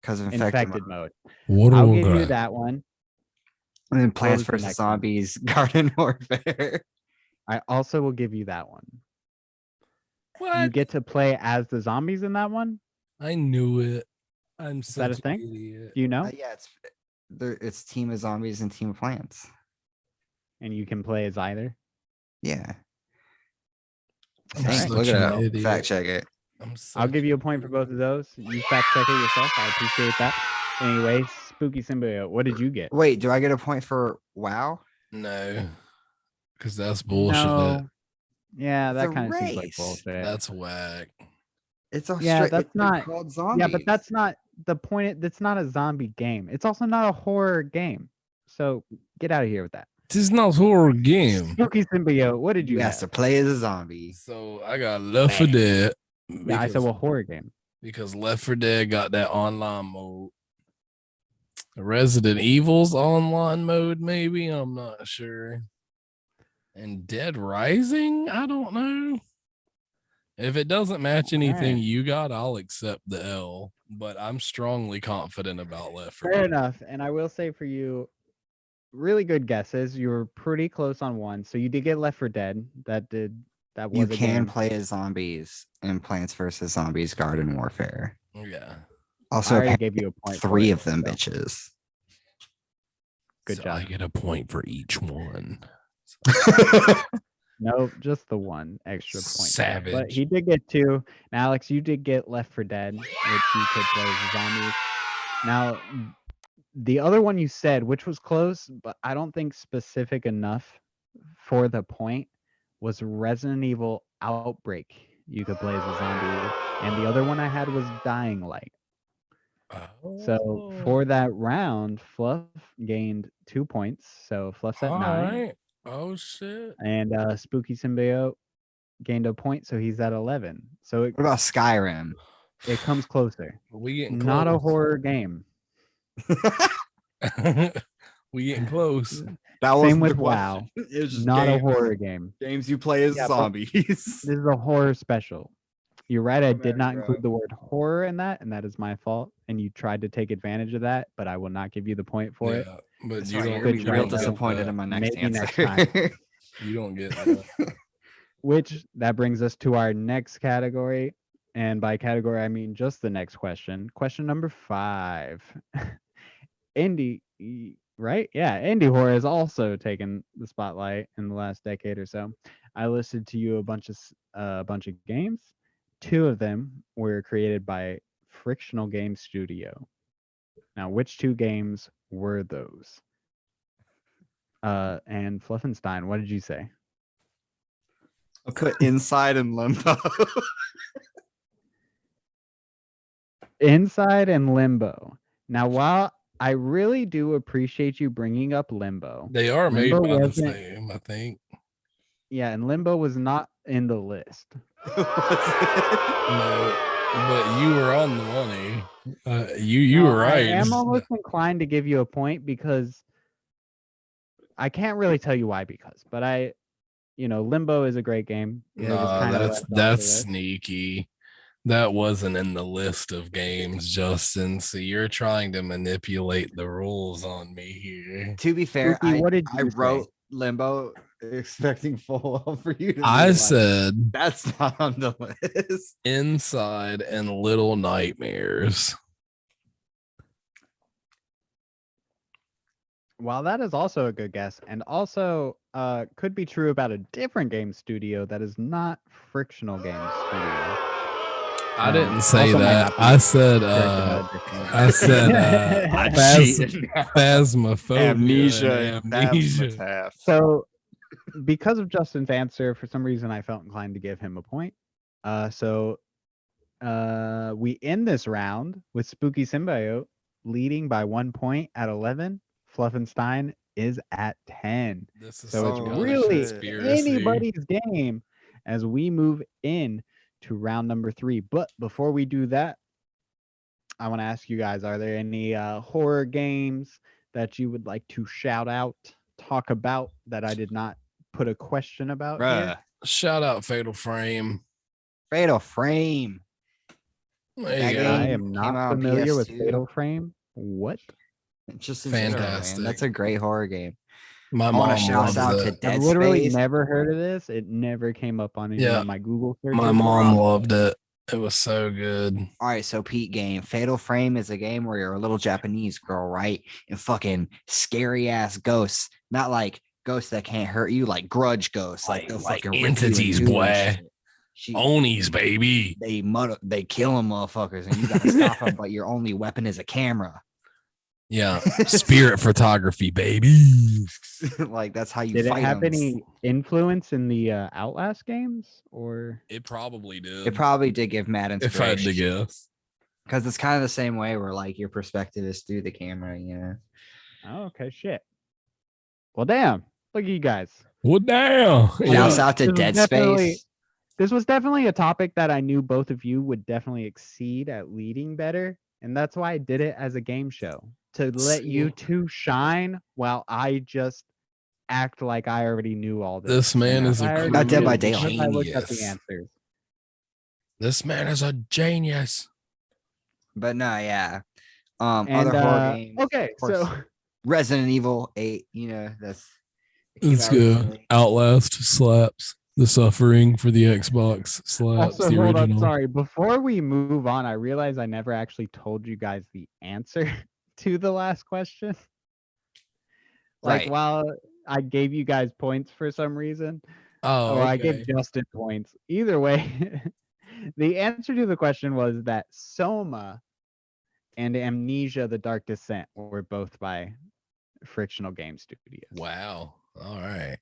because of infected mode. mode. World of I'll give you Warcraft. that one. And then Plants was the vs. next one? Zombies, Garden Warfare. I also will give you that one. You What? get to play as the zombies in that one? I knew it. I'm Is that a such an thing? idiot. Do you know? Yeah, it's Team of Zombies and Team of Plants. And you can play as either? Yeah. I'm Thanks. such Look it an up. idiot. Fact check it. I'll give you a point for both of those. You fact check it yourself. I appreciate that. Anyway, Spooky Symbiote, what did you get? Wait, do I get a point for WoW? No, because that's bullshit. No. Yeah, It's that a kind of seems like race. bullshit. That's whack. It's a Yeah, that's they're not- called zombies. Yeah, but that's not the point. That's not a zombie game. It's also not a horror game. So get out of here with that. This is not a horror game. Spooky Symbiote, what did you you have? have to play as a zombie. So I got Left 4 Dead. Yeah, I said, well, horror game. Because Left 4 Dead got that online mode. Resident Evil's online mode, maybe. I'm not sure. And Dead Rising? I don't know. If it doesn't match anything Alright. you got, I'll accept the L. But I'm strongly confident about Left 4 Fair Dead. enough. And I will say for you, really good guesses. You were pretty close on one. So you did get Left 4 Dead. That was You a can game. play as zombies in Plants vs. Zombies Garden Warfare. Yeah. I Also, already apparently gave you a point. for 3 it, of them so bitches. Good So job. I get a point for each one. No, just the one extra point. there. But Savage. he did get 2. Now, Alex, you did get Left 4 Dead, which you could play as a zombie. Now, the other one you said, which was close, but I don't think specific enough for the point, was Resident Evil Outbreak. You could play as a zombie. And the other one I had was Dying Light. So Oh. for that round, Fluff gained 2 points. So Fluff's at 9. Alright. Oh shit. And Spooky Symbiote gained a point, so he's at 11. So What about Skyrim? it comes closer. We getting Not a close. horror game. We getting close. That Same wasn't with the WoW. question. It was just Not a games. horror game. Games you play as Yeah, but- zombies. This is a horror special. You're right. I did not bro. include the word horror in that, and that is my fault. And you tried to take advantage of that, but I will not give you the point for it. But That's you right. don't. You're gonna be Good real try, though. disappointed in my next Maybe answer. next time. You don't get that. Which that brings us to our next category. And by category, I mean just the next question. Question number 5. Indie, right? Yeah, indie horror has also taken the spotlight in the last decade or so. I listed to you a bunch of games. 2 of them were created by Frictional Game Studio. Now, which 2 games were those? And Fluffenstein, what did you say? I put Inside and Limbo. Inside and Limbo. Now, while I really do appreciate you bringing up Limbo, They are made Limbo by the wasn't- same, I think. yeah, and Limbo was not in the list. No, but you were on the money. You No, were right. I am almost inclined to give you a point because I can't really tell you why but Limbo is a great game. It was No, kinda that's left off the that's list. sneaky. That wasn't in the list of games, Justin. So you're trying to manipulate the rules on me here. To be fair, Spooky, what did I you say? wrote Limbo expecting full well for you to I realize said that's not on the list. Inside and Little Nightmares. While that is also a good guess, and also could be true about a different game studio that is not Frictional Game Studio. I didn't say also might that. not be I said correct about a different one. I said I phas- cheated. phasmophobia Amnesia and and amnesia. Phasmataph. So, because of Justin's answer, for some reason I felt inclined to give him a point. So we end this round with Spooky Symbiote leading by 1 point at 11. Fluffenstein is at 10. This is So it's such a really conspiracy. anybody's game as we move in to round number 3. But before we do that, I want to ask you guys, are there any horror games that you would like to shout out, talk about that I did not put a question about here? Bruh. Shout out Fatal Frame. Fatal Frame. There That you game go. I am came not out on familiar with PS2. Fatal Frame. What? Just in general, man. Fantastic. That's a great horror game. My I want mom to shout loves out to it. Dead I've literally Space. never heard of this. It never came up on any Yeah. of my Google searches. My mom loved it. It was so good. All right, so Pete game. Fatal Frame is a game where you're a little Japanese girl, right? And fucking scary ass ghosts. Not like ghosts that can't hurt you, like grudge ghosts. Like they'll Like fucking rip you in entities, two and boy. shit. Onis, baby. They kill them motherfuckers and you gotta stop them, but your only weapon is a camera. Yeah. Spirit photography, baby. Like that's how you Did it fight have 'em. any influence in the Outlast games, or It probably did. It probably did give mad if I had to inspiration. guess. Because it's kind of the same way where like your perspective is through the camera, you know. oh, okay, shit. Well, damn! Look at you guys. Well, damn. Shouts out to This was Dead definitely- Space. This was definitely a topic that I knew both of you would definitely exceed at leading better, and that's why I did it as a game show to let you See? two shine while I just act like I already knew all this. This man is I a already Not Dead knew by because Daylight. I looked up the Genius. answers. This man is a genius. But no, yeah. And Other horror games. okay, of course, so Resident Evil 8, you know, it came Let's out go. recently. Outlast slaps. The Suffering for the Xbox slaps. also The hold on, original. sorry. Before we move on, I realize I never actually told you guys the answer to the last question. Like Right. while I gave you guys points for some reason, Oh, or I okay. gave Justin points. Either way, the answer to the question was that Soma and Amnesia: The Dark Descent were both by Frictional Game Studios. Wow. All right.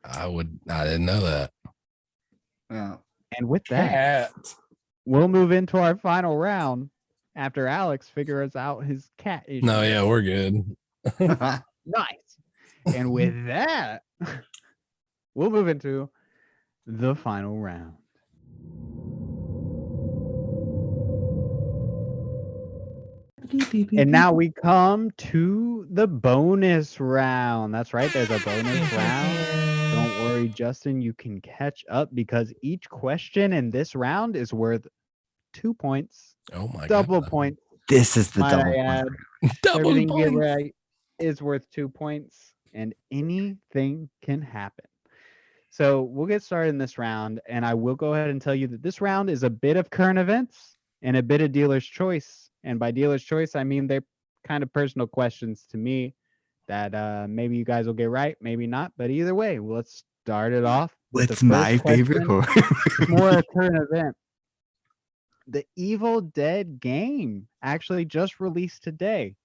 I didn't know that. Yeah. And with that, we'll move into our final round after Alex figures out his cat issue. No, yeah, we're good. Nice. And with that, we'll move into the final round. And now we come to the bonus round. That's right. There's a bonus round. Don't worry, Justin. You can catch up because each question in this round is worth 2 points. Oh my Double god. points. This is the Might double I point. add? Double Everything you get points. right is worth 2 points, and anything can happen. So we'll get started in this round, and I will go ahead and tell you that this round is a bit of current events and a bit of dealer's choice. And by dealer's choice, I mean they're kind of personal questions to me that maybe you guys will get right, maybe not. But either way, let's start it off with What's the my first favorite question. horror? More a current event. The Evil Dead game actually just released today.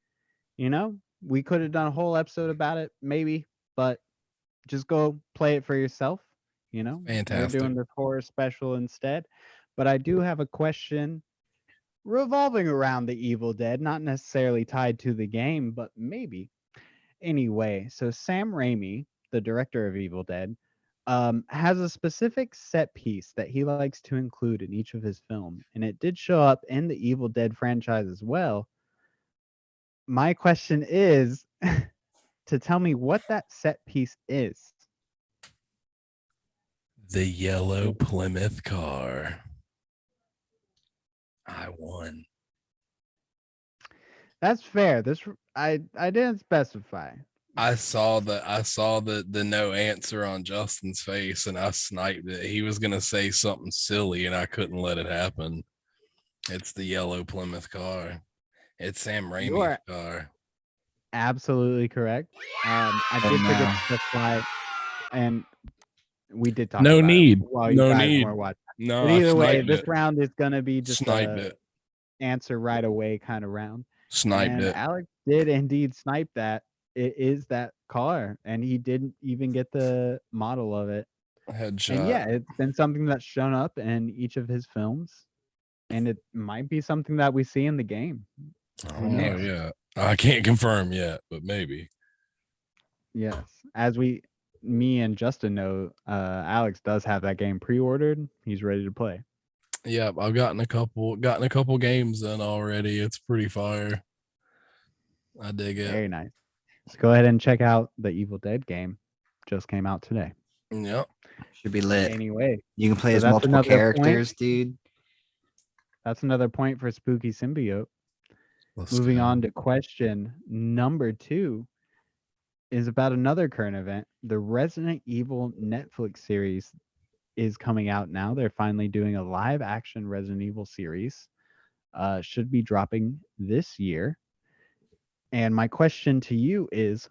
You know, we could have done a whole episode about it, maybe, but just go play it for yourself. You know, we're Fantastic. doing this horror special instead. But I do have a question revolving around the Evil Dead, not necessarily tied to the game, but maybe. Anyway, so Sam Raimi, the director of Evil Dead, has a specific set piece that he likes to include in each of his films, and it did show up in the Evil Dead franchise as well. My question is to tell me what that set piece is. The yellow Plymouth car. I won. That's fair. I didn't specify. I saw the no answer on Justin's face and I sniped it. He was gonna say something silly and I couldn't let it happen. It's the yellow Plymouth car. It's Sam You Raimi's are car. absolutely correct. I Oh, did forget no. to specify, and we did talk No about need. it while you No guys need. weren't watching. No, But I either way, sniped this it. round is gonna be just Sniped a it. answer right away kind of round. Sniped And it. Alex did indeed snipe that. It is that car, and he didn't even get the model of it. Headshot. And yeah, it's been something that's shown up in each of his films, and it might be something that we see in the game. Oh no, yeah. I can't confirm yet, but maybe. Yes, as me and Justin know, Alex does have that game pre-ordered. He's ready to play. Yeah, I've gotten a couple games in already. It's pretty fire. I dig it. Very nice. So go ahead and check out the Evil Dead game. Just came out today. Yep. Should be lit. Anyway, You can play so as that's multiple another point. characters, dude. That's another point for Spooky Symbiote. Let's Moving go. on to question number 2 is about another current event. The Resident Evil Netflix series is coming out now. They're finally doing a live action Resident Evil series. Should be dropping this year. And my question to you is,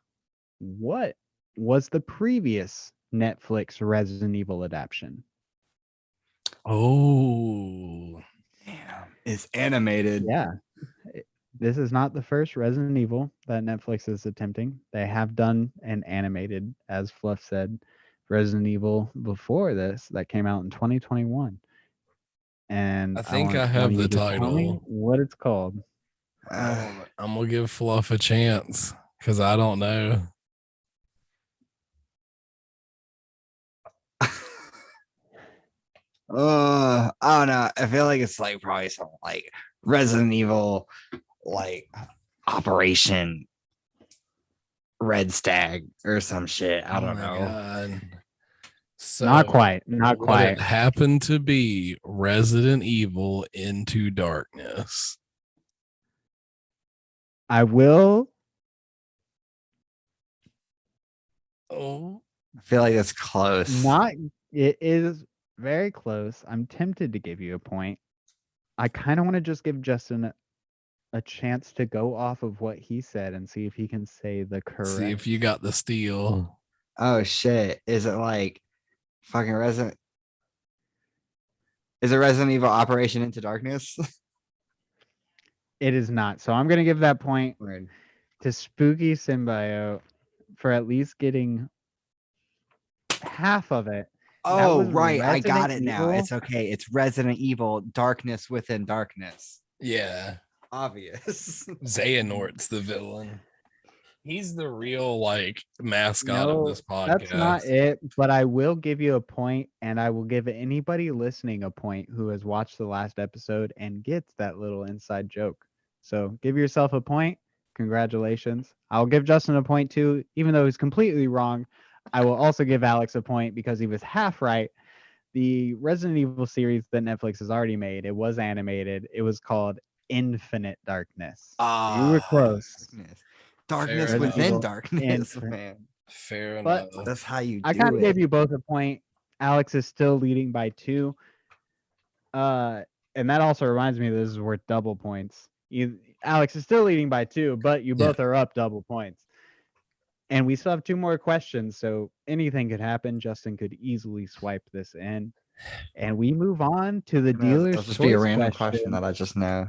what was the previous Netflix Resident Evil adaptation? Oh, Damn. It's animated. Yeah. This is not the first Resident Evil that Netflix is attempting. They have done an animated, as Fluff said, Resident Evil before this that came out in 2021. And I think want I one have of you the to tell me title. what it's called. I'm gonna give Fluff a chance because I don't know. I don't know. I feel like it's like probably something like Resident Evil, like Operation Red Stag or some shit. I don't know. God. So Not quite. Not would quite. it happen to be Resident Evil Into Darkness? I will. Oh, I feel like it's close. Not. It is very close. I'm tempted to give you a point. I kind of want to just give Justin a chance to go off of what he said and see if he can say the correct. see if you got the steal. Oh shit. Is it like fucking Resident? Is it Resident Evil Operation Into Darkness? It is not. So I'm gonna give that point Weird. to Spooky Symbiote for at least getting half of it. Oh, was right. I got it Resident now. Evil. It's okay. It's Resident Evil Darkness Within Darkness. Yeah, Obvious. Xehanort's the villain. He's the real like mascot No, of this podcast. that's not it. But I will give you a point, and I will give anybody listening a point who has watched the last episode and gets that little inside joke. So give yourself a point. Congratulations. I'll give Justin a point too, even though he's completely wrong. I will also give Alex a point because he was half right. The Resident Evil series that Netflix has already made, it was animated. It was called Infinite Darkness. You were close. Darkness Fair within enough. darkness, Infinite. man. Fair But enough. That's how you I do kind of it. gave you both a point. Alex is still leading by 2. And that also reminds me this is worth double points. Alex is still leading by 2, but you both are up double points. And we still have 2 more questions, so anything could happen. Justin could easily swipe this in. And we move on to the dealer's It'll just be a choice random question, question that I just know.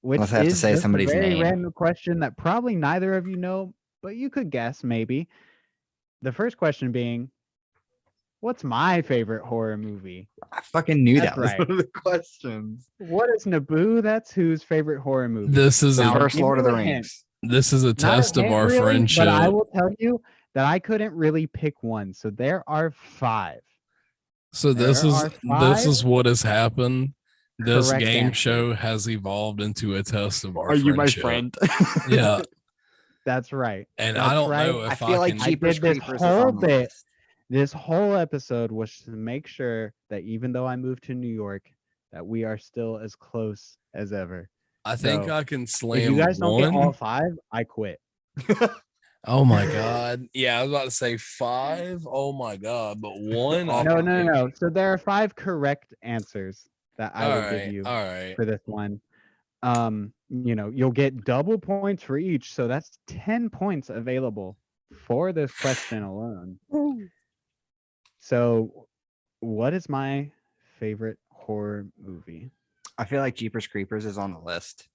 which Unless I have to is say just somebody's a very name. random question that probably neither of you know, but you could guess maybe. The first question being, what's my favorite horror movie? I fucking knew That's that was right. one of the questions. What is NabooThatsWhoo's favorite horror movie? This is The Now, I'll first give Lord of you the a hint. Rings. this is a Not a test of hint our really, friendship. but I will tell you that I couldn't really pick one. So there are 5. So this There is are this is 5 what has happened. This correct game answers. show has evolved into a test of our Are you my friendship. friend? Yeah, That's right. and That's I don't right. know I if feel like can. I Jeepers did this Creepers is whole on the bit. list. This whole episode was to make sure that even though I moved to New York, that we are still as close as ever. I think So, I can if slam you guys don't get all one. 5, I quit. Oh my god! Yeah, I was about to say 5. Oh my god! But one. I No, can no, get. no, no. So there are 5 correct answers that I All will give right. you All right. for this one. You'll get double points for each, so that's 10 points available for this question alone. So, what is my favorite horror movie? I feel like Jeepers Creepers is on the list.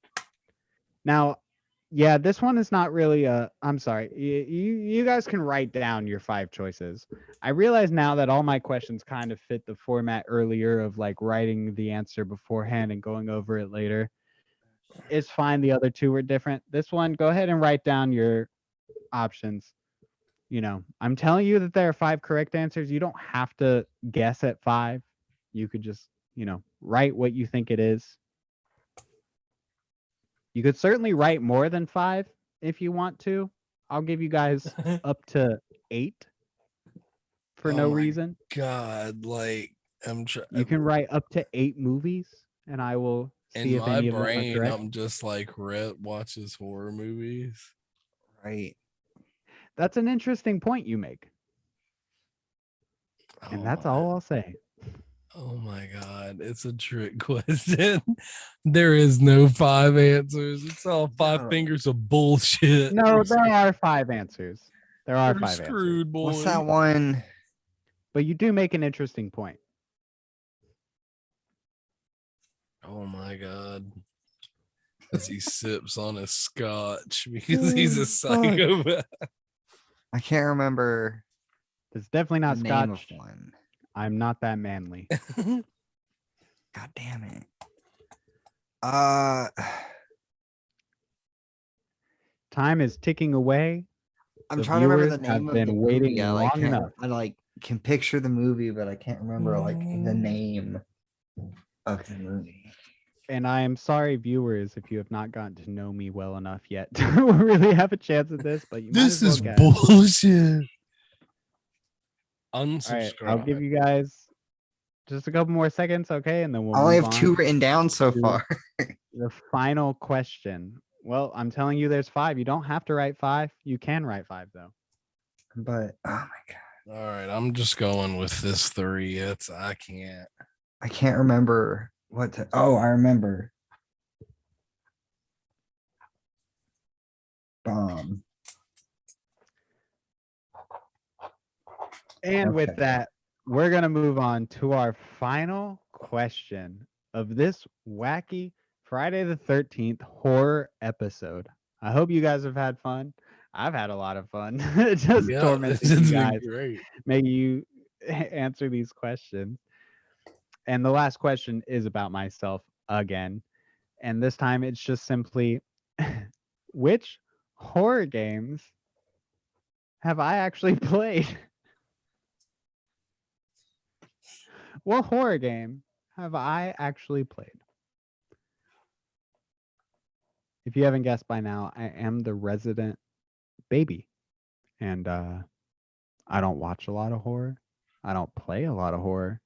Now, yeah, this one is not really a. I'm sorry. You guys can write down your 5 choices. I realize now that all my questions kind of fit the format earlier of like writing the answer beforehand and going over it later. It's fine. The other 2 were different. This one, go ahead and write down your options. I'm telling you that there are 5 correct answers. You don't have to guess at 5. You could just, write what you think it is. You could certainly write more than 5 if you want to. I'll give you guys up to 8 for no Oh my reason. God, like I'm trying. You can write up to 8 movies, and I will In see if my any of them are brain, correct. I'm just like Rhett watches horror movies. Right. That's an interesting point you make. Oh And that's my- all I'll say. Oh my God, it's a trick question. There is no 5 answers. It's all 5 No. fingers of bullshit. No, there are 5 answers. There are We're 5 answers. screwed, boy. What's that one? But you do make an interesting point. Oh my God. As he sips on his scotch because he's a psychopath. I can't remember It's definitely the not name of Scotch. one. I'm not that manly. God damn it. Time is ticking away. I'm The trying to remember the viewers have name of been the waiting movie. long enough. I like can picture the movie, but I can't remember like the name of the movie. And I am sorry, viewers, if you have not gotten to know me well enough yet to really have a chance at this, but you might This as well is guess. bullshit. All right, Unsubscribe. I'll give you guys just a couple more seconds, okay? And then we'll I only move have 2 on written down so to far. the final question. Well, I'm telling you there's 5. You don't have to write 5. You can write 5 though. But oh my god. All right, I'm just going with this 3. I can't. I can't remember what to, I remember. And with Okay. that, we're going to move on to our final question of this wacky Friday the 13th horror episode. I hope you guys have had fun. I've had a lot of fun just Yeah, tormenting it's you been guys. great. Make you answer these questions. And the last question is about myself again. And this time it's just simply which horror games have I actually played? What horror game have I actually played? if you haven't guessed by now, I am the resident baby. And I don't watch a lot of horror. I don't play a lot of horror.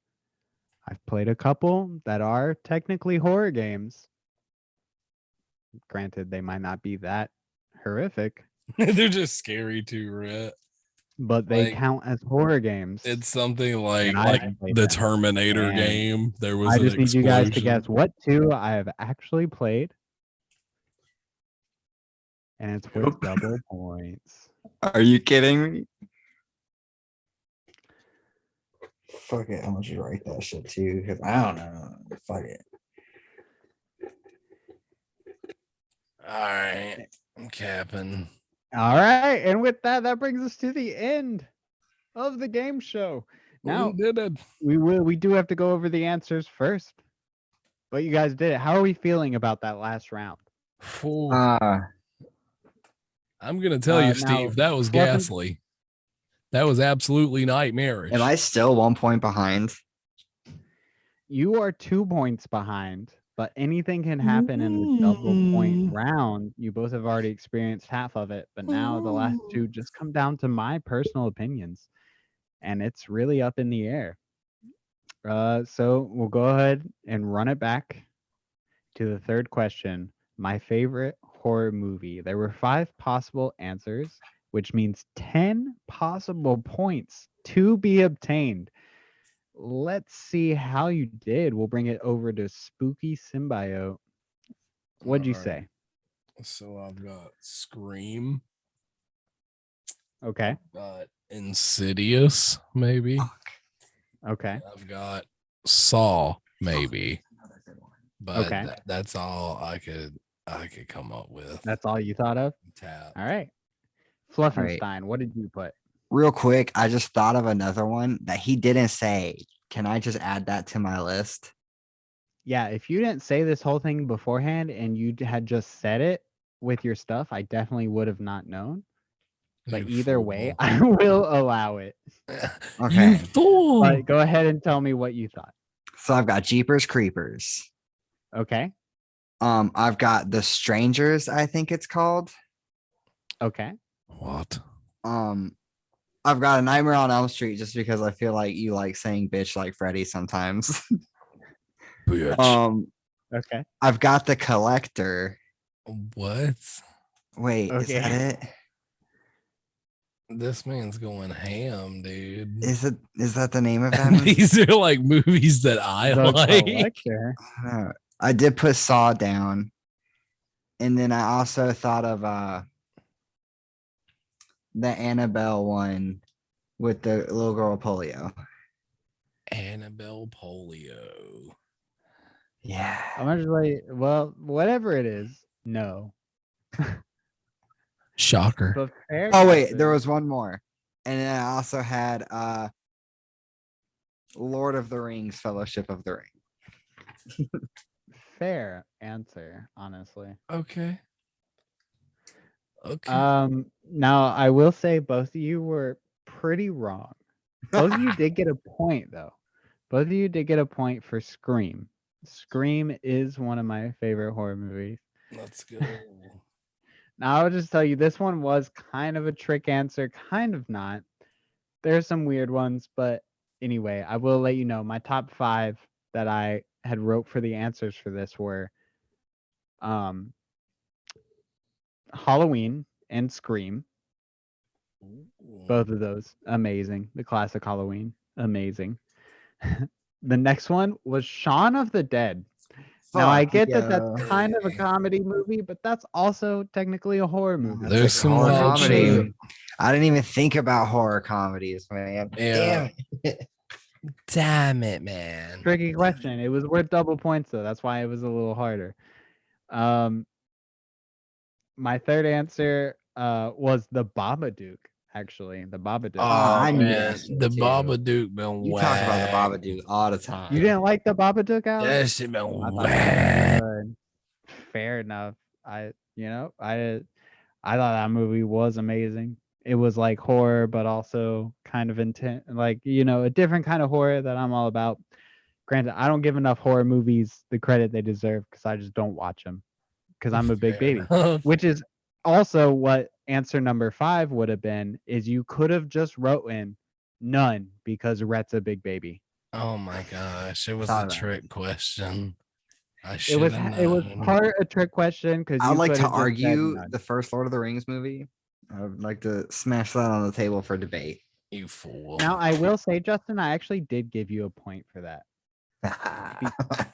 I've played a couple that are technically horror games. Granted, they might not be that horrific, They're just scary too, right? but they Like, count as horror games. It's something like And I've played the them. Terminator And game. There was I an just need you guys to explosion. guess what two I have actually played. And it's with double points. Are you kidding me? Fuck it. I'm gonna just write that shit too, because I don't know. Fuck it. All right, I'm capping. All right. And with that, that brings us to the end of the game show. Now, We did it. we do have to go over the answers first. But you guys did it. How are we feeling about that last round? Phew. Uh, I'm gonna tell you, now, Steve, that was Fluff and- ghastly. That was absolutely nightmarish. am I still 1 point behind? You are 2 points behind, but anything can happen in the double point round. You both have already experienced half of it, but now the last two just come down to my personal opinions, and it's really up in the air. So we'll go ahead and run it back to the third question. My favorite horror movie. There were 5 possible answers, which means 10 possible points to be obtained. Let's see how you did. We'll bring it over to Spooky Symbiote. What'd you say? So I've got Scream, Okay. got Insidious, maybe. Okay. I've got Saw, maybe. But Okay. that's all I could come up with. That's all you thought of? Tap. All right. Fluffenstein, what did you put? Real quick, I just thought of another one that he didn't say. Can I just add that to my list? Yeah, if you didn't say this whole thing beforehand and you had just said it with your stuff, I definitely would have not known. But You either fool. way, I will allow it. Okay. You fool. But go ahead and tell me what you thought. So I've got Jeepers Creepers. Okay. I've got The Strangers, I think it's called. Okay. What? I've got A Nightmare on Elm Street just because I feel like you like saying bitch like Freddy sometimes. Bitch. Okay. I've got The Collector. What? Wait, is that Okay. it? This man's going ham, dude. Is that the name of that movie? These are like movies that I The like. Collector. I don't know. I did put Saw down. And then I also thought of the Annabelle one with the little girl polio. Annabelle Polio. Yeah. I'm just like, well, whatever it is, no. Shocker. But fair Oh wait, answer. there was one more. And then I also had Lord of the Rings, Fellowship of the Ring. Fair answer, honestly. Okay. Now I will say both of you were pretty wrong. Both of you did get a point though. Both of you did get a point for Scream. Scream is one of my favorite horror movies. Let's go. Now I'll just tell you this one was kind of a trick answer, kind of not. There's some weird ones, but anyway, I will let you know my top 5 that I had wrote for the answers for this were Halloween and Scream. Both of those amazing. The classic Halloween, amazing. The next one was Shaun of the Dead. Now I Fuck get yeah. that that's kind of a comedy movie, but that's also technically a horror movie. That's There's a some horror wild comedy. shit. I didn't even think about horror comedies, man. Yeah. Damn it. Damn it, man. Tricky question. It was worth double points though. That's why it was a little harder. My third answer was the Babadook. Actually, the Babadook. Oh, I knew man. that shit The too. Babadook been You whack. talk about the Babadook all the time. You didn't like the Babadook, Alex? That shit been I thought whack. it was good. Fair enough. I thought that movie was amazing. It was like horror, but also kind of intense, like a different kind of horror that I'm all about. Granted, I don't give enough horror movies the credit they deserve because I just don't watch them. because I'm a big Fair baby. enough. Which is also what answer number 5 would have been, is you could have just wrote in none because Rhett's a big baby. Oh my gosh, it was Thought a of that. trick question. I It should was have it was known. part a trick question because I'd you like could to have just said argue none. the first Lord of the Rings movie. I would like to smash that on the table for debate. You fool. Now I will say, Justin, I actually did give you a point for that.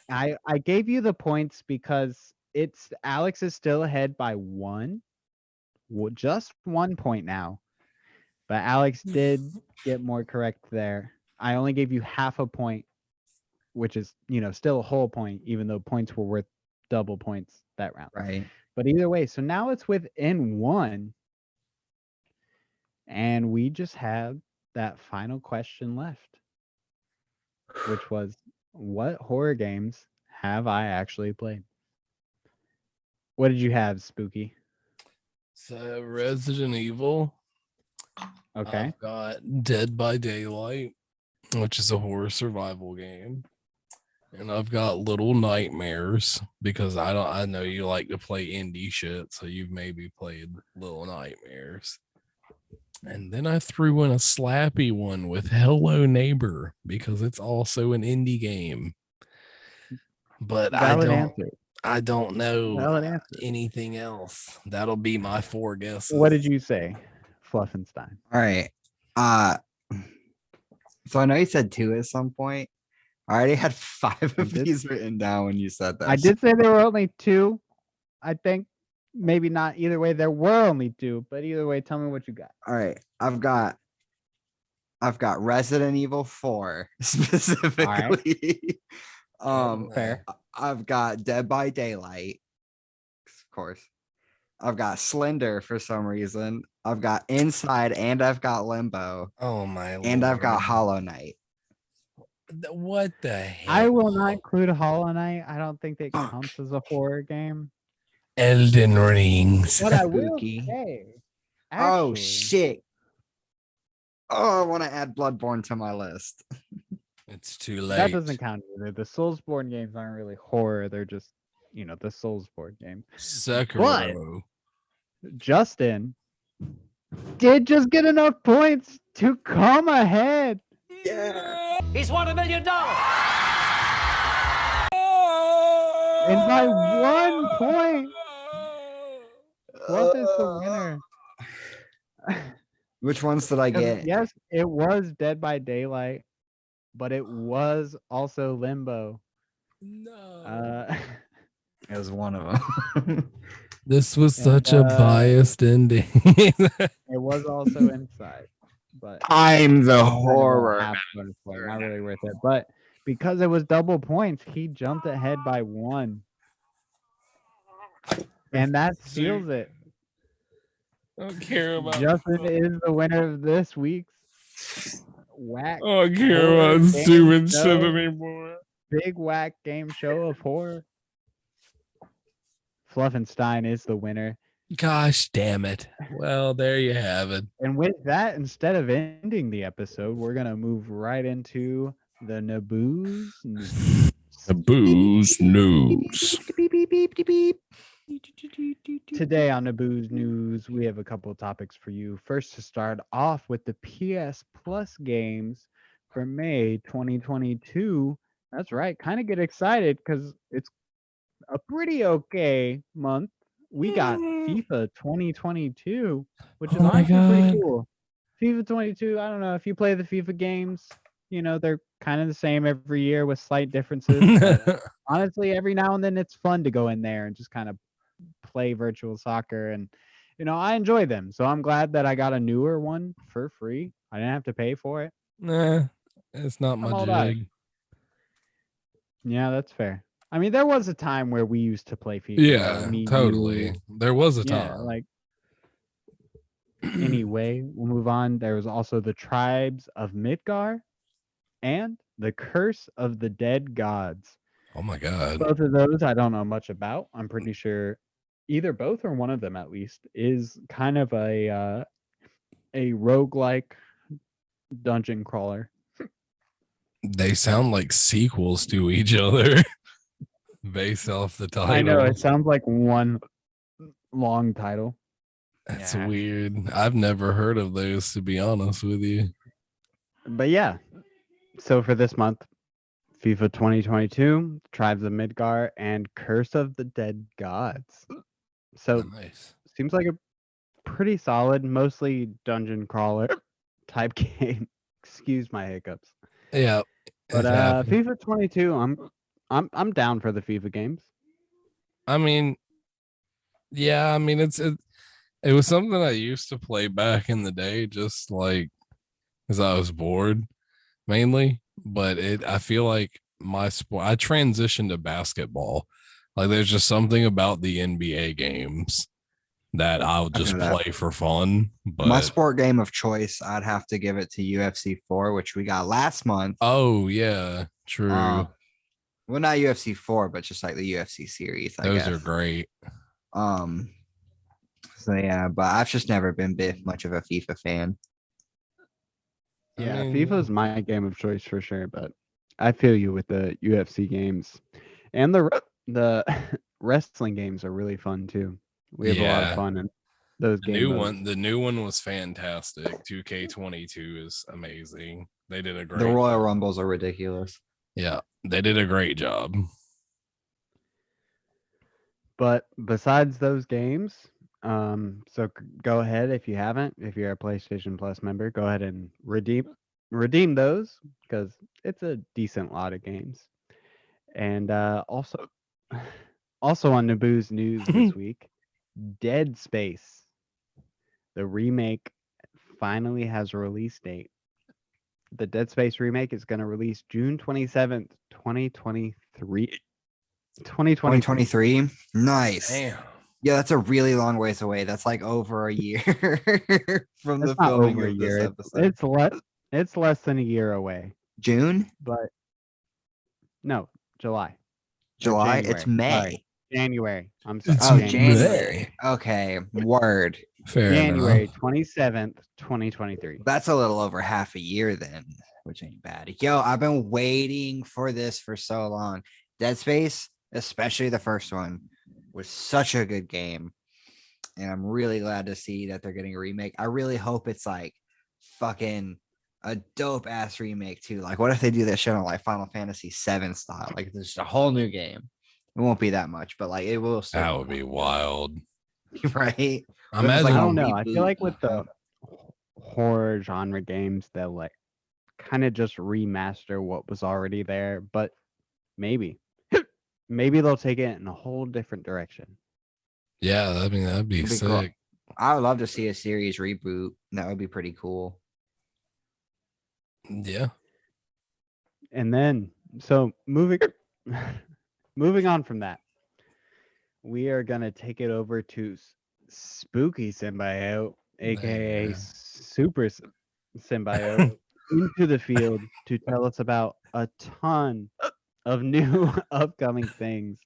I gave you the points because it's Alex is still ahead by 1, just 1 point now. But Alex did get more correct there. I only gave you half a point, which is, still a whole point, even though points were worth double points that round. Right. But either way, so now it's within 1. And we just had that final question left, which was, what horror games have I actually played? What did you have, Spooky? So Resident Evil. Okay. I've got Dead by Daylight, which is a horror survival game. And I've got Little Nightmares because I know you like to play indie shit, so you've maybe played Little Nightmares. And then I threw in a slappy one with Hello Neighbor because it's also an indie game. But Valid answer. I don't know Valid answer. anything else. That'll be my 4 guesses. What did you say, Fluffenstein? All right. So I know you said 2 at some point. I already had 5 of these written down when you said that. I did say there were only 2. I think maybe not either way. There were only 2, but either way, tell me what you got. All right. I've got Resident Evil 4 specifically. Fair. I've got Dead by Daylight, of course. I've got Slender for some reason. I've got Inside and I've got Limbo. Oh my And I've got Lord. Hollow Knight. What the hell? I will not include Hollow Knight. I don't think that counts as a horror game. Elden Rings. But I will Spooky. say, Oh actually, shit. Oh, I want to add Bloodborne to my list. It's too late. that doesn't count either. The Soulsborne games aren't really horror. They're just, the Soulsborne games. Sekiro. Justin did just get enough points to come ahead. Yeah. He's won $1 million. And by 1 point, Fluff is the winner. Which ones did I 'Cause get? yes, it was Dead by Daylight, but it was also Limbo. No. It was one of them. This was And, such a biased ending. It was also Inside, but I'm the kind of a horror. half bonus point, not really worth it. But because it was double points, he jumped ahead by 1, and that seals it. I don't care about. Justin is the winner of this week's WAK. I don't care Horror about game stupid shit show. anymore. Big WAK game show of horror. Fluffenstein is the winner. Gosh damn it. Well, there you have it. And with that, instead of ending the episode, we're going to move right into the Naboo's news. Booze news. Beep, beep, beep, beep, beep. Today on Naboo's news, we have a couple of topics for you. First, to start off with the PS Plus games for May 2022. That's right. Kind of get excited because it's a pretty okay month. We got FIFA 2022, which is Oh my honestly pretty God. cool. FIFA 22, I don't know if you play the FIFA games, they're kind of the same every year with slight differences. But honestly, every now and then it's fun to go in there and just kind of play virtual soccer, and I enjoy them. So I'm glad that I got a newer one for free. I didn't have to pay for it. Nah, it's not my all about it. jig. Yeah, that's fair. I mean, there was a time where we used to play FIFA. Yeah, Me, totally. you, There was a yeah, time. like anyway, we'll move on. There was also the Tribes of Midgar and the Curse of the Dead Gods. Oh my God. Both of those I don't know much about. I'm pretty sure either both or one of them at least is kind of a roguelike dungeon crawler. They sound like sequels to each other. based off the title. I know it sounds like one long title. That's Yeah. weird. I've never heard of those, to be honest with you. But yeah, so for this month, FIFA 2022, Tribes of Midgar, and Curse of the Dead Gods. So Nice. seems like a pretty solid, mostly dungeon crawler type game. Excuse my hiccups. Yeah. But it happened. FIFA 22, I'm down for the FIFA games. I mean, yeah, I mean it was something I used to play back in the day, just like because I was bored mainly. But I feel like my sport, I transitioned to basketball. Like there's just something about the NBA games that I'll I just feel that. play for fun. But My sport game of choice, I'd have to give it to UFC 4, which we got last month. oh yeah, true. Well, not UFC 4, but just like the UFC series, I Those guess. are great. So yeah, but I've just never been much of a FIFA fan. Yeah, I mean, FIFA's my game of choice for sure, but I feel you with the UFC games. And the wrestling games are really fun too. We have a lot of yeah. fun in those game modes. The new one was fantastic. 2K22 is amazing. They did a great The Royal job. Rumbles are ridiculous. Yeah, they did a great job. But besides those games, go ahead if you haven't, if you're a PlayStation Plus member, go ahead and redeem those because it's a decent lot of games. And also on Naboo's news this week, Dead Space, the remake, finally has a release date. The Dead Space remake is going to release June 27th, 2023. 2023. Nice. Damn. Yeah, that's a really long ways away. That's like over a year from That's the not filming over a of this year. episode. It's less than a year away. June, But no, July. Or July. January. It's May. Sorry. January. I'm sorry. It's Oh, January. January. Okay, word. Fair January enough. 27th, 2023. That's a little over half a year then, which ain't bad. Yo, I've been waiting for this for so long. Dead Space, especially the first one, was such a good game. And I'm really glad to see that they're getting a remake. I really hope it's like fucking a dope ass remake too. Like, what if they do that shit on like Final Fantasy VII style? Like, there's just a whole new game. It won't be that much, but like, it will still That would be wild. right. I But it's imagine. like I a don't know. I feel reboot. like with the horror genre games, they'll like kind of just remaster what was already there, but maybe they'll take it in a whole different direction. Yeah, I mean that'd be It'd be cool. sick. I would love to see a series reboot. That would be pretty cool. Yeah. And then, so moving on from that, we are gonna take it over to Spooky Symbiote, aka Yeah. Super Symbiote, into the field to tell us about a ton of new upcoming things.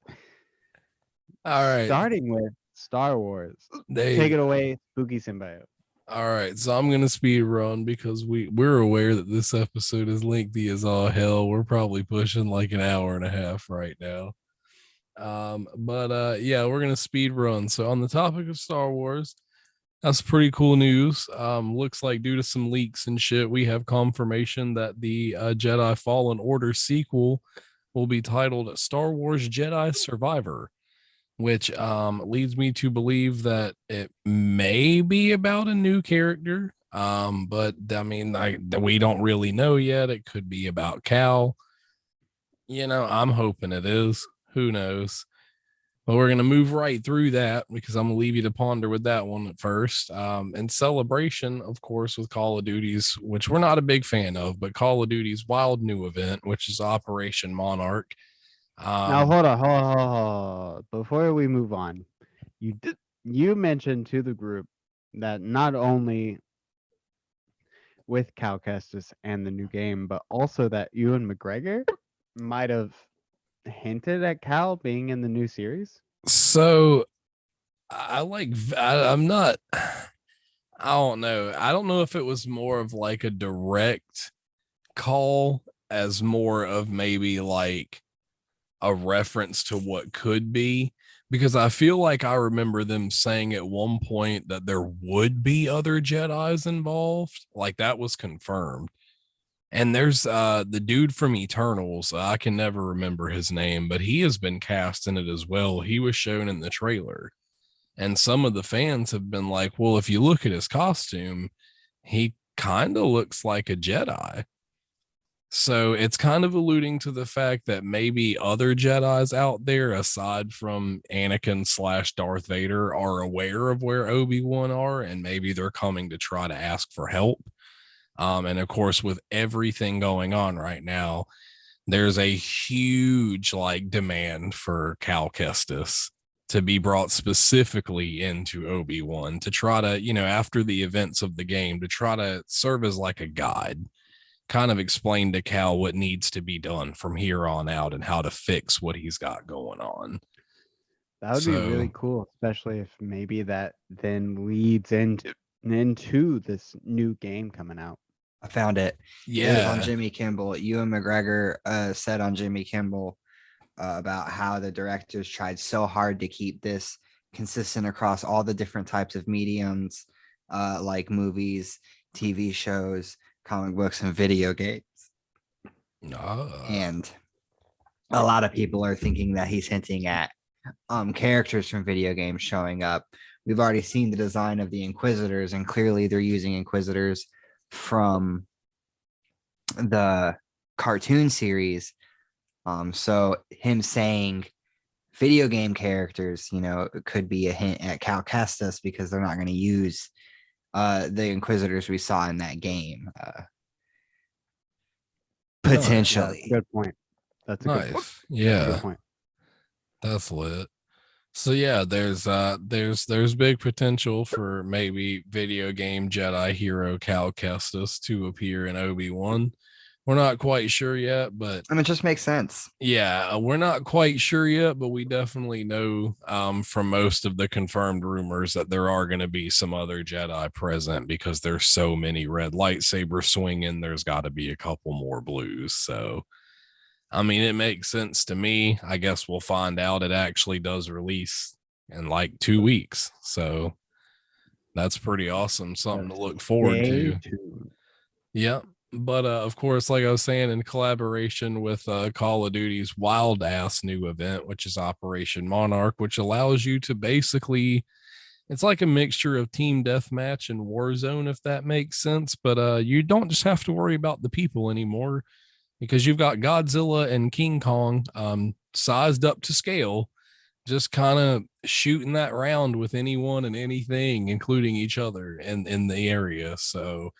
All right. Starting with Star Wars. They Take it away, Spooky Symbiote. All right, so I'm gonna speed run because we're aware that this episode is lengthy as all hell. We're probably pushing like an hour and a half right now. But yeah, we're gonna speed run. So on the topic of Star Wars, that's pretty cool news. Looks like due to some leaks and shit, we have confirmation that the Jedi Fallen Order sequel will be titled Star Wars Jedi Survivor, which leads me to believe that it may be about a new character. But I mean, we don't really know yet. It could be about Cal. You know, I'm hoping it is. Who knows? But we're gonna move right through that because I'm gonna leave you to ponder with that one at first. In celebration, of course, with Call of Duty's, which we're not a big fan of, but Call of Duty's wild new event, which is Operation Monarch. Now hold on. Before we move on, you mentioned to the group that not only with Cal Kestis and the new game, but also that Ewan McGregor might have hinted at Cal being in the new series. So I'm not, I don't know. I don't know if it was more of like a direct call as more of maybe like a reference to what could be, because I feel like I remember them saying at one point that there would be other Jedis involved. Like that was confirmed. And there's the dude from Eternals. I can never remember his name, but he has been cast in it as well. He was shown in the trailer. And some of the fans have been like, well, if you look at his costume, he kind of looks like a Jedi. So it's kind of alluding to the fact that maybe other Jedis out there, aside from Anakin / Darth Vader, are aware of where Obi-Wan are, and maybe they're coming to try to ask for help. And of course, with everything going on right now, there's a huge like demand for Cal Kestis to be brought specifically into Obi-Wan to try to, after the events of the game, to try to serve as like a guide, kind of explain to Cal what needs to be done from here on out and how to fix what he's got going on. That would be really cool, especially if maybe that then leads into this new game coming out. I found it. Yeah. It was on Jimmy Kimmel. Ewan McGregor said on Jimmy Kimmel about how the directors tried so hard to keep this consistent across all the different types of mediums, like movies, TV shows, comic books, and video games. And a lot of people are thinking that he's hinting at characters from video games showing up. We've already seen the design of the Inquisitors, and clearly they're using Inquisitors from the cartoon series. So him saying video game characters, it could be a hint at Cal Kestis, because they're not going to use the Inquisitors we saw in that game. Potentially. Good point. That's a good point. Yeah. Good point. That's lit. So yeah, there's big potential for maybe video game Jedi hero Cal Kestis to appear in Obi-Wan. We're not quite sure yet, but it just makes sense. Yeah, we're not quite sure yet, but we definitely know from most of the confirmed rumors that there are going to be some other Jedi present, because there's so many red lightsaber swinging. There's got to be a couple more blues. So I mean, it makes sense to me. I guess we'll find out. It actually does release in like 2 weeks. So that's pretty awesome. Something to look forward to. Yep. But of course, like I was saying, in collaboration with Call of Duty's wild ass new event, which is Operation Monarch, which allows you to basically, it's like a mixture of team deathmatch and Warzone, if that makes sense. But you don't just have to worry about the people anymore, because you've got Godzilla and King Kong sized up to scale, just kind of shooting that round with anyone and anything, including each other in the area. So,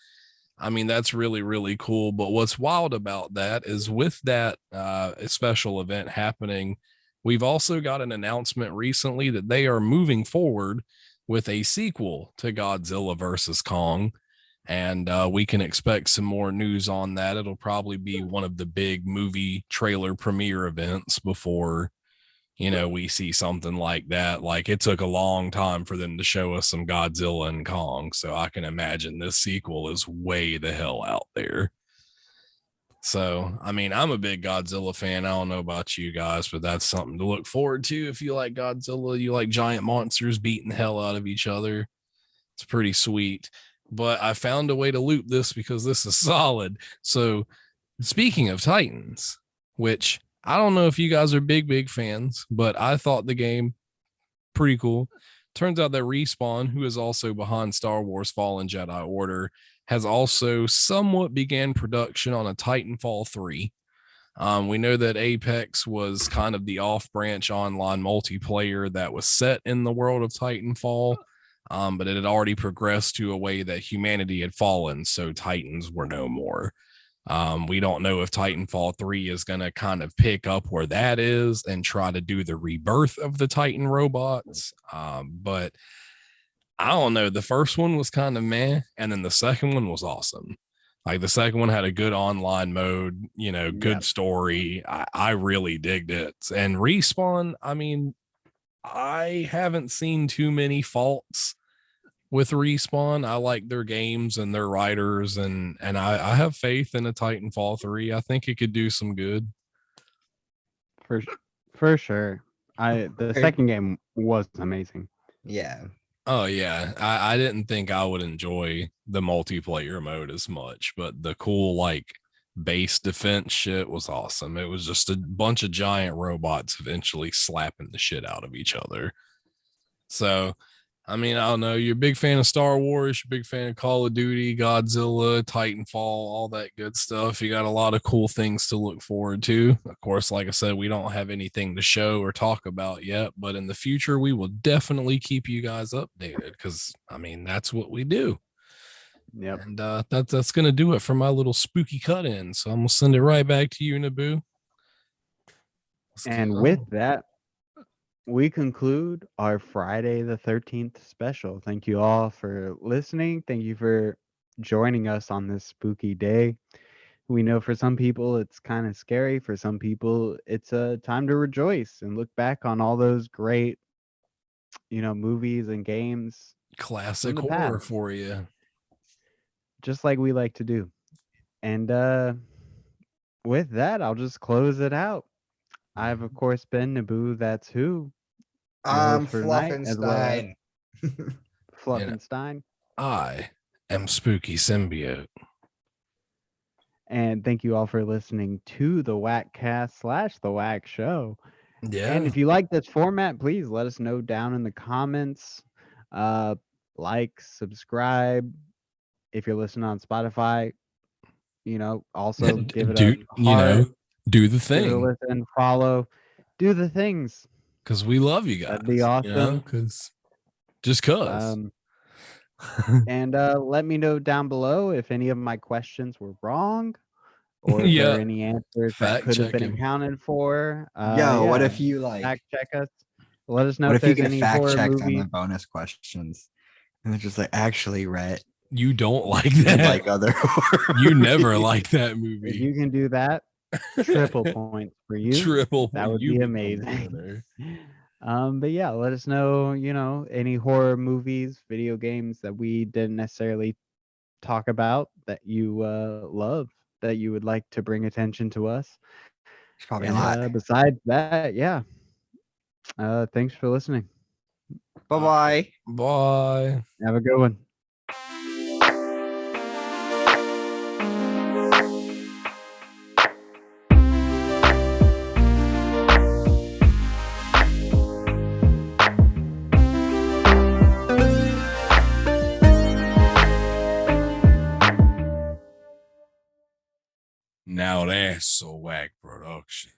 I mean, that's really, really cool. But what's wild about that is with that special event happening, we've also got an announcement recently that they are moving forward with a sequel to Godzilla versus Kong. And we can expect some more news on that. It'll probably be one of the big movie trailer premiere events before, we see something like that. Like, it took a long time for them to show us some Godzilla and Kong. So I can imagine this sequel is way the hell out there. So, I mean, I'm a big Godzilla fan. I don't know about you guys, but that's something to look forward to. If you like Godzilla, you like giant monsters beating the hell out of each other. It's pretty sweet. But I found a way to loop this because this is solid. So speaking of Titans, which I don't know if you guys are big fans, but I thought the game pretty cool. Turns out that Respawn, who is also behind Star Wars Fallen Jedi Order, has also somewhat began production on a Titanfall 3. We know that Apex was kind of the off-branch online multiplayer that was set in the world of Titanfall. But it had already progressed to a way that humanity had fallen, so Titans were no more. We don't know if Titanfall 3 is going to kind of pick up where that is and try to do the rebirth of the Titan robots. But I don't know. The first one was kind of meh, and then the second one was awesome. Like, the second one had a good online mode, good story. I really digged it. And Respawn, I mean, I haven't seen too many faults with Respawn. I like their games and their writers, and I have faith in a Titanfall 3. I think it could do some good. For sure. The second game was amazing. Yeah. Oh yeah, I didn't think I would enjoy the multiplayer mode as much, but the cool like base defense shit was awesome. It was just a bunch of giant robots eventually slapping the shit out of each other. So, I mean, I don't know. You're a big fan of Star Wars, you're a big fan of Call of Duty, Godzilla, Titanfall, all that good stuff. You got a lot of cool things to look forward to. Of course, like I said, we don't have anything to show or talk about yet, but in the future, we will definitely keep you guys updated because, I mean, that's what we do. Yep. And that's going to do it for my little spooky cut in. So I'm going to send it right back to you, Naboo. And with that, we conclude our Friday the 13th special. Thank you all for listening. Thank you for joining us on this spooky day. We know for some people it's kind of scary. For some people, it's a time to rejoice and look back on all those great, movies and games, classic from the horror past. for you. Just like we like to do. And with that, I'll just close it out. I've, of course, been NabooThatsWhoo. For tonight, as well as Fluffenstein. Fluffenstein. I am Spooky Symbiote. And thank you all for listening to the WAKcast / the Wak Show. Yeah. And if you like this format, please let us know down in the comments. Like, subscribe. If you're listening on Spotify, also give it a heart, do the give it a thing listen, follow, do the things. because we love you guys. That'd be awesome. Just cause. And let me know down below if any of my questions were wrong, or if there Yeah. are any answers Fact that could have been checking. accounted for. Yo, what if you fact check us? Let us know what if if you there's get any fact horror checked on movies. the bonus questions? And they're just like, actually, Rhett, You don't like you that. like other horror You never movies. like that If movie. you can do that, triple points for you. Triple. That would you be become the amazing. winner. But yeah, let us know, any horror movies, video games that we didn't necessarily talk about that you love, that you would like to bring attention to us. It's probably And a lot. besides that, yeah. Thanks for listening. Bye-bye. Bye. Have a good one. Now that's a WAK production.